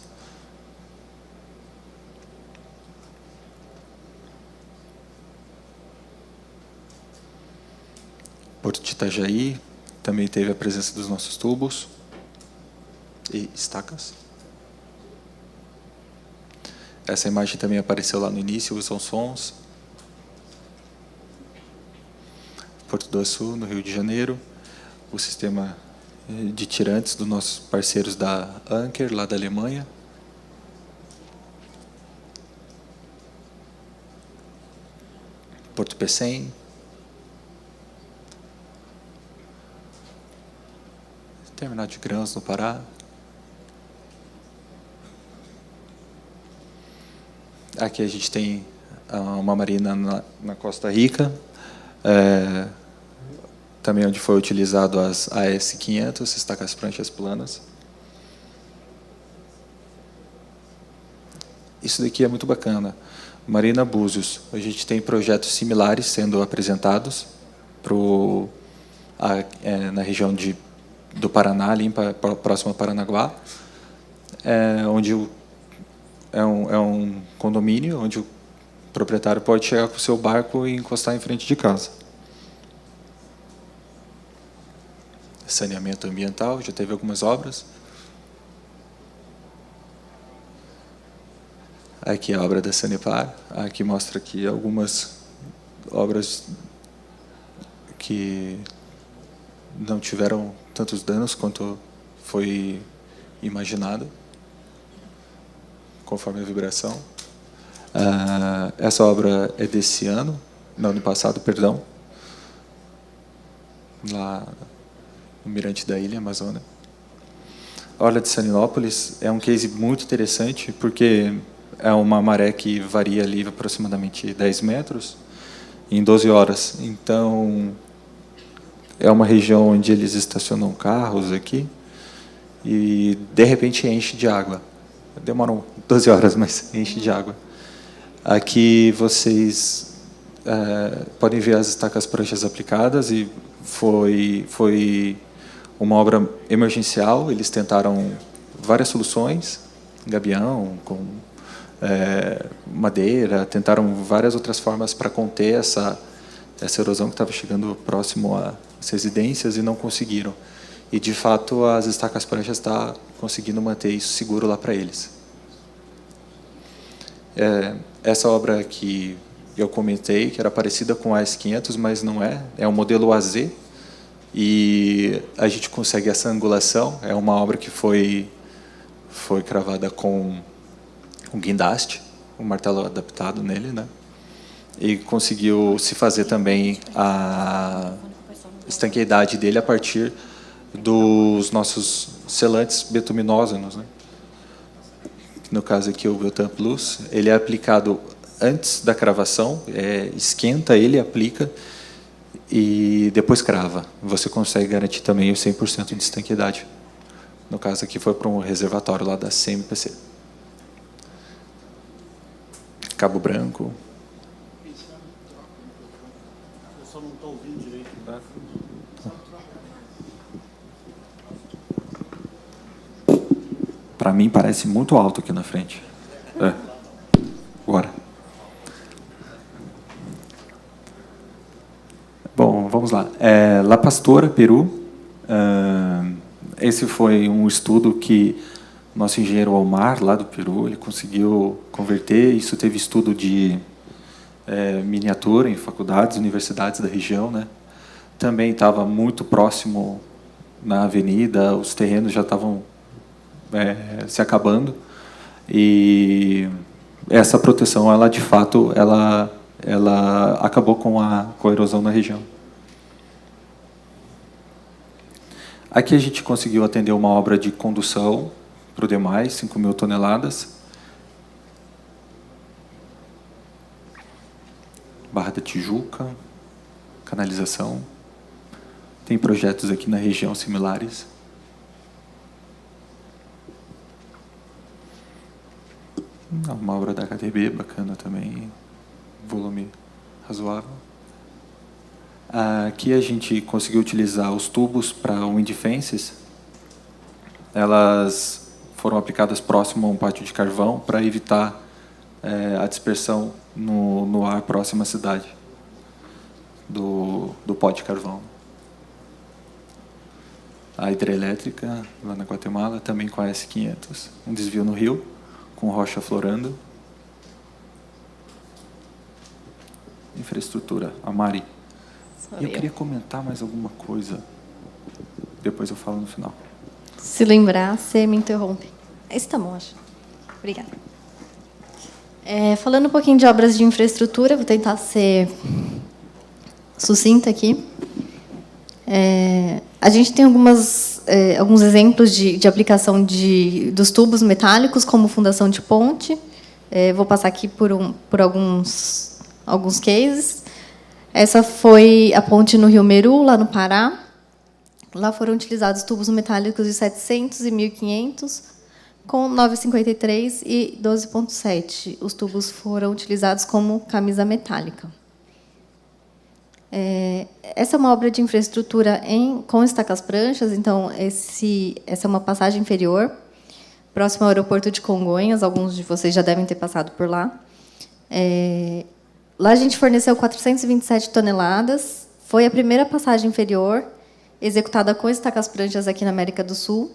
Porto de Itajaí, também teve a presença dos nossos tubos e estacas. Essa imagem também apareceu lá no início, Wilson Sons. Porto do Açu, no Rio de Janeiro. O sistema de tirantes dos nossos parceiros da Anker, lá da Alemanha. Porto Pecém. Terminal de Grãos, no Pará. Aqui a gente tem uma marina na Costa Rica, também onde foi utilizado as AS500, estacas pranchas planas. Isso daqui é muito bacana. Marina Búzios, a gente tem projetos similares sendo apresentados na região do Paraná, ali próximo a Paranaguá, onde é um condomínio onde o proprietário pode chegar com o seu barco e encostar em frente de casa. Saneamento ambiental, já teve algumas obras. Aqui a obra da Sanepar. Aqui mostra aqui algumas obras que não tiveram tantos danos quanto foi imaginado, conforme a vibração. Essa obra é desse ano, não, ano passado, perdão, lá no Mirante da Ilha, Amazônia. A Orla de Salinópolis é um case muito interessante, porque é uma maré que varia ali aproximadamente 10 metros em 12 horas. Então, é uma região onde eles estacionam carros aqui e, de repente, enche de água. Demoram 12 horas, mas enche de água. Aqui vocês podem ver as estacas pranchas aplicadas e foi uma obra emergencial. Eles tentaram várias soluções, gabião, com madeira, tentaram várias outras formas para conter essa erosão que estava chegando próximo às residências e não conseguiram. E, de fato, as estacas pranchas estão conseguindo manter isso seguro lá para eles. Essa obra que eu comentei, que era parecida com a AS500, mas não é. É um modelo AZ, e a gente consegue essa angulação. É uma obra que foi cravada com um guindaste, um martelo adaptado nele, né? E conseguiu se fazer também a estanqueidade dele a partir dos nossos selantes betuminógenos, né? No caso aqui o Biotan Plus, ele é aplicado antes da cravação, esquenta ele, aplica e depois crava. Você consegue garantir também o 100% de estanqueidade. No caso aqui foi para um reservatório lá da CMPC. Cabo Branco. Eu só não estou ouvindo direito. Para mim parece muito alto aqui na frente. Agora. Bom, vamos lá. La Pastora, Peru. Esse foi um estudo que nosso engenheiro Almar, lá do Peru, ele conseguiu converter. Isso teve estudo de miniatura em faculdades, universidades da região, né? Também estava muito próximo na avenida, os terrenos já estavam se acabando, e essa proteção, ela de fato, ela acabou com a erosão na região. Aqui a gente conseguiu atender uma obra de condução para o demais, 5.000 toneladas. Barra da Tijuca, canalização. Tem projetos aqui na região similares. Uma obra da HTB, bacana também, volume razoável. Aqui a gente conseguiu utilizar os tubos para wind fences. Elas foram aplicadas próximo a um pátio de carvão para evitar a dispersão no ar próximo à cidade do pó de carvão. A hidrelétrica, lá na Guatemala, também com a S500. Um desvio no rio, com rocha florando. Infraestrutura, a Mari. Eu queria comentar mais alguma coisa. Depois eu falo no final. Se lembrar, você me interrompe. Esse tá bom, acho. Obrigada. Falando um pouquinho de obras de infraestrutura, vou tentar ser sucinta aqui. A gente tem alguns exemplos de aplicação dos tubos metálicos como fundação de ponte. Vou passar aqui por alguns cases. Essa foi a ponte no Rio Meru, lá no Pará. Lá foram utilizados tubos metálicos de 700 e 1.500, com 9,53 e 12,7. Os tubos foram utilizados como camisa metálica. Essa é uma obra de infraestrutura com estacas pranchas, então essa é uma passagem inferior. próximo ao aeroporto de Congonhas. Alguns de vocês já devem ter passado por lá. Lá a gente forneceu 427 toneladas. Foi a primeira passagem inferior executada com estacas pranchas aqui na América do Sul.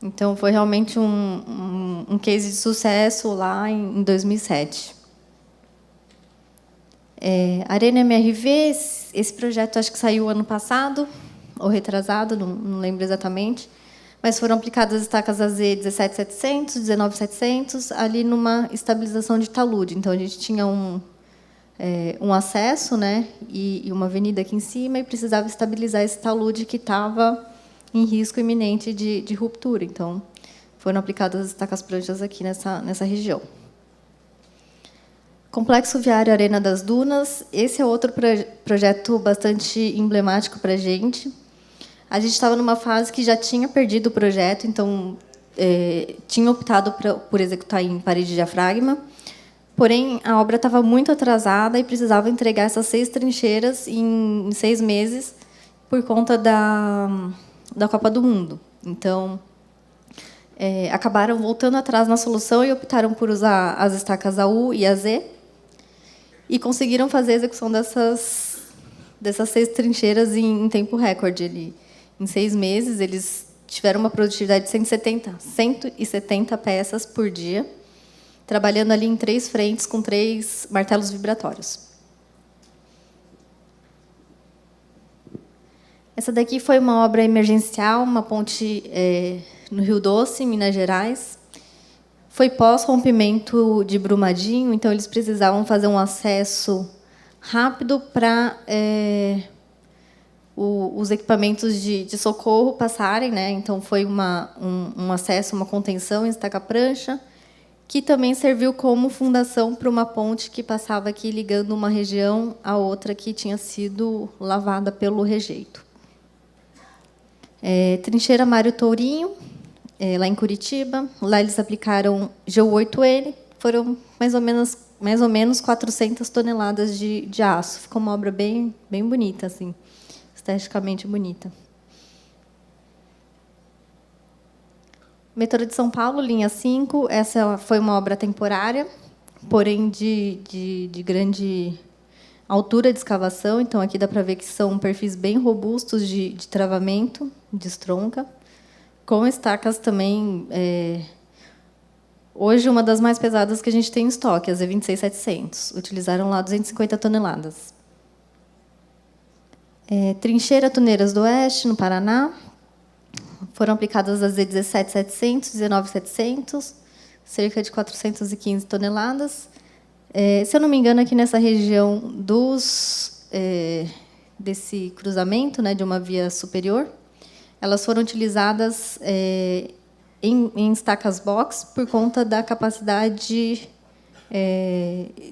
Então, foi realmente um case de sucesso lá em 2007. Arena MRV, esse projeto acho que saiu ano passado, ou retrasado, não lembro exatamente, mas foram aplicadas estacas AZ 17700, 19700, ali numa estabilização de talude. Então, a gente tinha um acesso, né, e uma avenida aqui em cima, e precisava estabilizar esse talude que estava em risco iminente de ruptura. Então, foram aplicadas as estacas pranchas aqui nessa região. Complexo Viário Arena das Dunas. Esse é outro projeto bastante emblemático para a gente. A gente estava numa fase que já tinha perdido o projeto, então, tinha optado por executar em parede de diafragma. Porém, a obra estava muito atrasada e precisava entregar essas 6 trincheiras em 6 meses por conta da Copa do Mundo. Então, acabaram voltando atrás na solução e optaram por usar as estacas AU e AZ e conseguiram fazer a execução dessas 6 trincheiras em tempo recorde. Em 6 meses, eles tiveram uma produtividade de 170 peças por dia, trabalhando ali em 3 frentes com 3 martelos vibratórios. Essa daqui foi uma obra emergencial, uma ponte no Rio Doce, Minas Gerais. Foi pós-rompimento de Brumadinho, então eles precisavam fazer um acesso rápido para os equipamentos de socorro passarem, né? Então, foi um acesso, uma contenção em estaca-prancha, que também serviu como fundação para uma ponte que passava aqui ligando uma região à outra que tinha sido lavada pelo rejeito. Trincheira Mário Tourinho, lá em Curitiba. Lá eles aplicaram GU8N, foram mais ou menos 400 toneladas de aço. Ficou uma obra bem bonita, assim, esteticamente bonita. Metrô de São Paulo, linha 5. Essa foi uma obra temporária, porém de grande altura de escavação. Então, aqui dá para ver que são perfis bem robustos de travamento, de estronca, com estacas também. Hoje, uma das mais pesadas que a gente tem em estoque, as E26700. Utilizaram lá 250 toneladas. Trincheira Tuneiras do Oeste, no Paraná. Foram aplicadas as E17700, 19700, cerca de 415 toneladas. Se eu não me engano, aqui nessa região desse cruzamento, né, de uma via superior, elas foram utilizadas em estacas box por conta da capacidade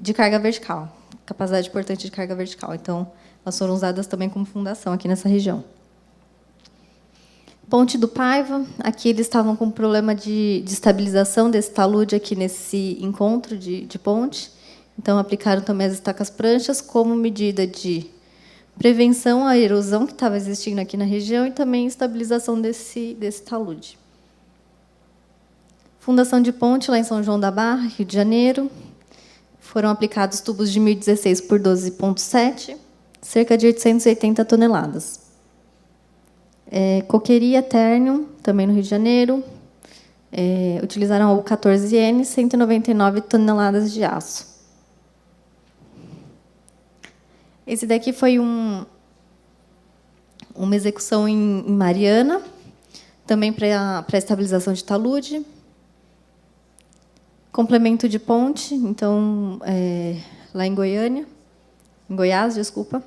de carga vertical, capacidade importante de carga vertical. Então, elas foram usadas também como fundação aqui nessa região. Ponte do Paiva, aqui eles estavam com problema de estabilização desse talude aqui nesse encontro de ponte. Então, aplicaram também as estacas pranchas como medida de prevenção à erosão que estava existindo aqui na região e também estabilização desse talude. Fundação de ponte lá em São João da Barra, Rio de Janeiro. Foram aplicados tubos de 1016 por 12,7, cerca de 880 toneladas. Coqueria Ternium, também no Rio de Janeiro. Utilizaram o 14N, 199 toneladas de aço. Esse daqui foi uma execução em Mariana, também para estabilização de talude. Complemento de ponte, então, lá em Goiás, desculpa.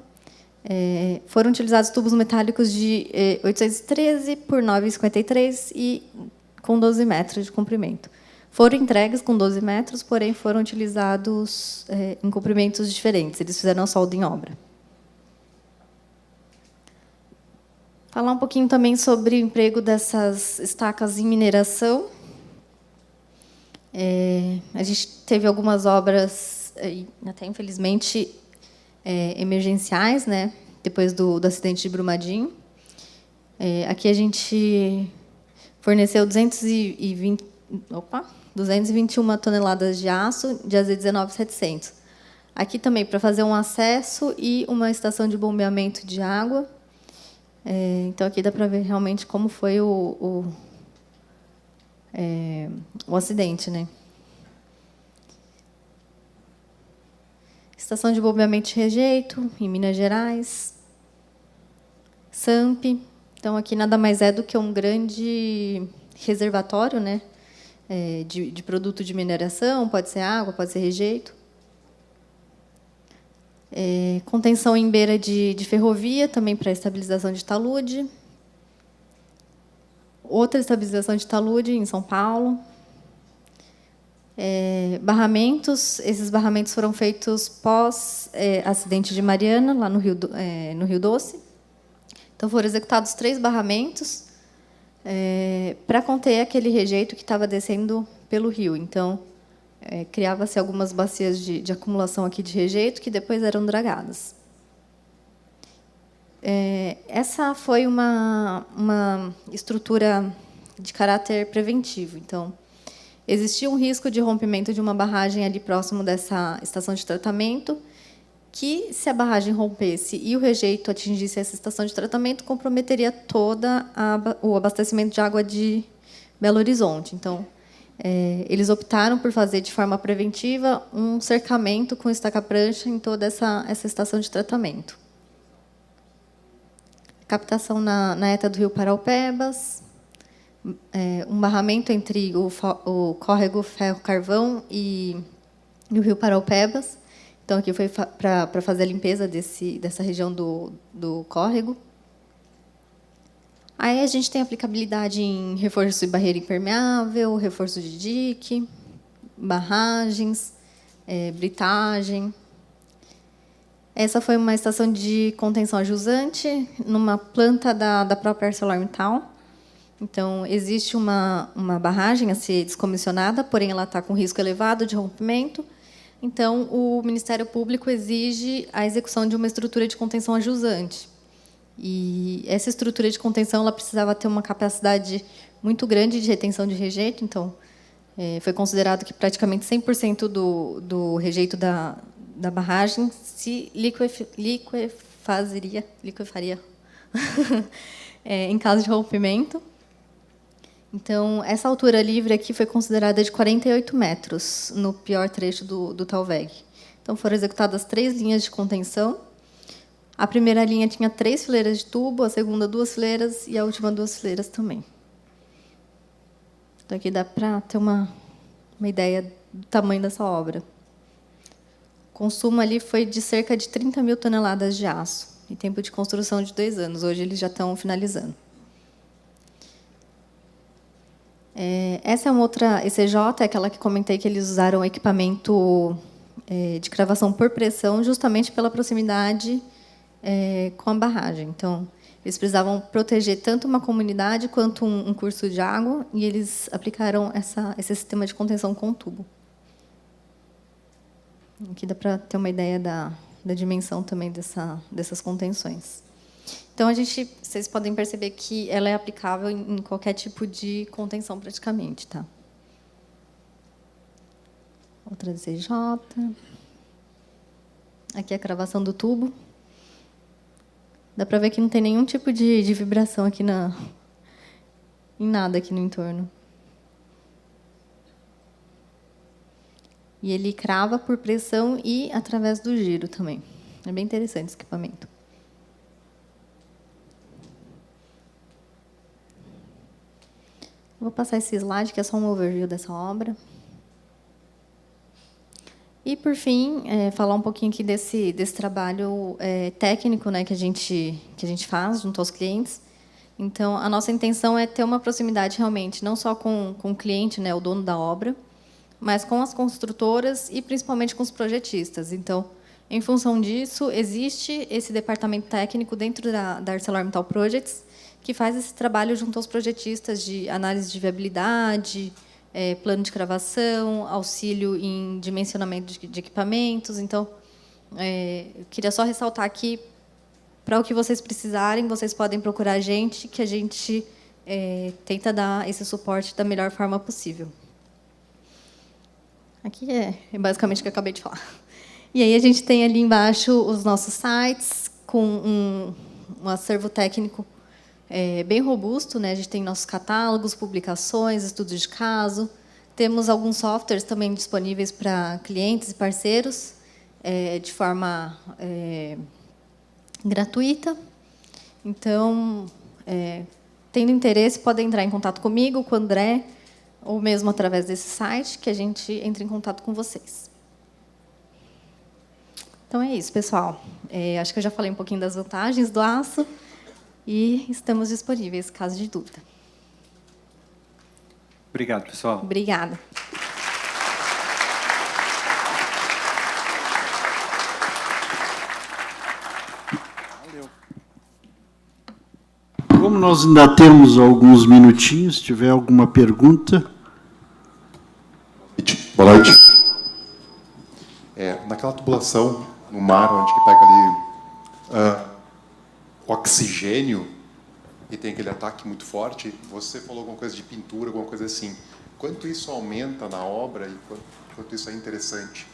Foram utilizados tubos metálicos de 813 por 9,53 e com 12 metros de comprimento. Foram entregues com 12 metros, porém foram utilizados em comprimentos diferentes. Eles fizeram a solda em obra. Falar um pouquinho também sobre o emprego dessas estacas em mineração. A gente teve algumas obras, até infelizmente, emergenciais, né, depois do acidente de Brumadinho. Aqui a gente forneceu 220 221 toneladas de aço de AZ19-700. Aqui também para fazer um acesso e uma estação de bombeamento de água. Então, aqui dá para ver realmente como foi o acidente, né? Estação de bombeamento de rejeito, em Minas Gerais. SAMP. Então, aqui nada mais é do que um grande reservatório, né, de produto de mineração, pode ser água, pode ser rejeito. Contenção em beira de ferrovia, também para estabilização de talude. Outra estabilização de talude em São Paulo. Barramentos, esses barramentos foram feitos pós acidente de Mariana, lá no Rio Doce. Então, foram executados 3 barramentos para conter aquele rejeito que estava descendo pelo rio. Então, criava-se algumas bacias de acumulação aqui de rejeito, que depois eram dragadas. Essa foi uma estrutura de caráter preventivo. Então, existia um risco de rompimento de uma barragem ali próximo dessa estação de tratamento, que, se a barragem rompesse e o rejeito atingisse essa estação de tratamento, comprometeria todo o abastecimento de água de Belo Horizonte. Então, eles optaram por fazer, de forma preventiva, um cercamento com estaca-prancha em toda essa estação de tratamento. Captação na ETA do Rio Paraupebas, um barramento entre o córrego Ferro-Carvão e o Rio Paraupebas. Então, aqui foi para fazer a limpeza dessa região do córrego. Aí a gente tem aplicabilidade em reforço de barreira impermeável, reforço de dique, barragens, britagem. Essa foi uma estação de contenção ajusante numa planta da própria ArcelorMittal. Então, existe uma barragem a ser descomissionada, porém ela está com risco elevado de rompimento. Então, o Ministério Público exige a execução de uma estrutura de contenção ajusante. E essa estrutura de contenção ela precisava ter uma capacidade muito grande de retenção de rejeito. Então, foi considerado que praticamente 100% do rejeito da barragem se liquefaria em caso de rompimento. Então, essa altura livre aqui foi considerada de 48 metros, no pior trecho do Talweg. Então, foram executadas 3 linhas de contenção. A primeira linha tinha 3 fileiras de tubo, a segunda 2 fileiras e a última 2 fileiras também. Então, aqui dá para ter uma ideia do tamanho dessa obra. O consumo ali foi de cerca de 30 mil toneladas de aço, e tempo de construção de 2 anos. Hoje, eles já estão finalizando. Essa é uma outra ECJ, é aquela que comentei que eles usaram equipamento de cravação por pressão, justamente pela proximidade com a barragem. Então, eles precisavam proteger tanto uma comunidade quanto um curso de água, e eles aplicaram esse sistema de contenção com tubo. Aqui dá para ter uma ideia da dimensão também dessas contenções. Então, vocês podem perceber que ela é aplicável em qualquer tipo de contenção, praticamente. Tá? Outra CJ. Aqui é a cravação do tubo. Dá para ver que não tem nenhum tipo de vibração aqui em nada aqui no entorno. E ele crava por pressão e através do giro também. É bem interessante esse equipamento. Vou passar esse slide, que é só um overview dessa obra. E, por fim, falar um pouquinho aqui desse trabalho técnico, né, que a gente faz junto aos clientes. Então, a nossa intenção é ter uma proximidade, realmente, não só com o cliente, né, o dono da obra, mas com as construtoras e, principalmente, com os projetistas. Então, em função disso, existe esse departamento técnico dentro da ArcelorMittal Projects, que faz esse trabalho junto aos projetistas de análise de viabilidade, plano de cravação, auxílio em dimensionamento de equipamentos. Então, eu queria só ressaltar aqui, para o que vocês precisarem, vocês podem procurar a gente, que a gente tenta dar esse suporte da melhor forma possível. Aqui é basicamente o que eu acabei de falar. E aí a gente tem ali embaixo os nossos sites com um acervo técnico bem robusto, né? A gente tem nossos catálogos, publicações, estudos de caso. Temos alguns softwares também disponíveis para clientes e parceiros, de forma gratuita. Então, tendo interesse, podem entrar em contato comigo, com o André, ou mesmo através desse site, que a gente entra em contato com vocês. Então, é isso, pessoal. Acho que eu já falei um pouquinho das vantagens do aço e estamos disponíveis, caso de dúvida. Obrigado, pessoal. Obrigada. Como nós ainda temos alguns minutinhos, se tiver alguma pergunta. Boa noite. Naquela tubulação no mar, onde que pega ali oxigênio e tem aquele ataque muito forte, você falou alguma coisa de pintura, alguma coisa assim. Quanto isso aumenta na obra e quanto isso é interessante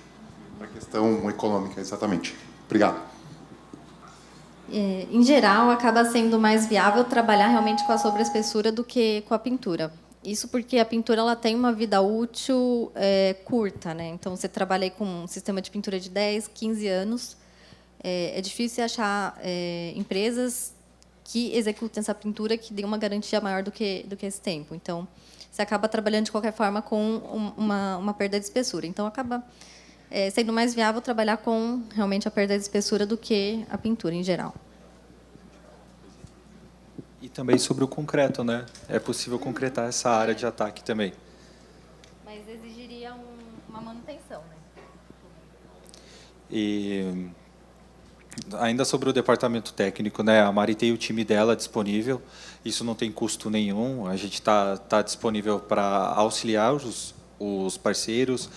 para a questão econômica, exatamente? Obrigado. Em geral, acaba sendo mais viável trabalhar realmente com a sobreespessura do que com a pintura. Isso porque a pintura ela tem uma vida útil curta, né? Então, você trabalha aí com um sistema de pintura de 10, 15 anos. É difícil achar empresas que executem essa pintura que dê uma garantia maior do que esse tempo. Então, você acaba trabalhando, de qualquer forma, com uma perda de espessura. Então, acaba sendo mais viável trabalhar com, realmente, a perda de espessura do que a pintura, em geral. E também sobre o concreto, né? É possível concretar essa área de ataque também. Mas exigiria uma manutenção, né? E ainda sobre o departamento técnico, né? A Mari tem o time dela disponível. Isso não tem custo nenhum. A gente tá disponível para auxiliar os parceiros,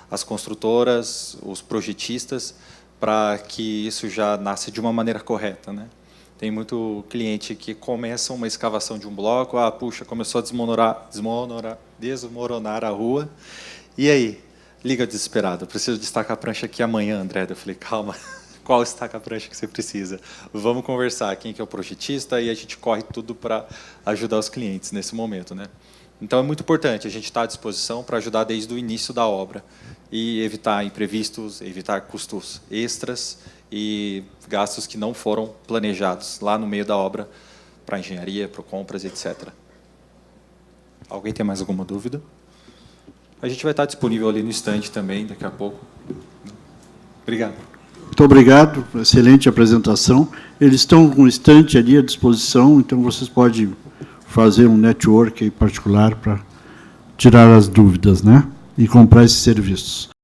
as construtoras, os projetistas, para que isso já nasça de uma maneira correta, né? Tem muito cliente que começa uma escavação de um bloco, puxa, começou a desmoronar a rua, e aí? Liga desesperado, preciso destacar a prancha aqui amanhã, André. Eu falei, calma, qual estaca a prancha que você precisa? Vamos conversar, quem que é o projetista, e a gente corre tudo para ajudar os clientes nesse momento, né? Então, é muito importante, a gente está à disposição para ajudar desde o início da obra e evitar imprevistos, evitar custos extras e gastos que não foram planejados lá no meio da obra para engenharia, para compras, etc. Alguém tem mais alguma dúvida? A gente vai estar disponível ali no stand também, daqui a pouco. Obrigado. Muito obrigado, excelente apresentação. Eles estão com o stand ali à disposição, então vocês podem fazer um network aí particular para tirar as dúvidas, né? E comprar esses serviços.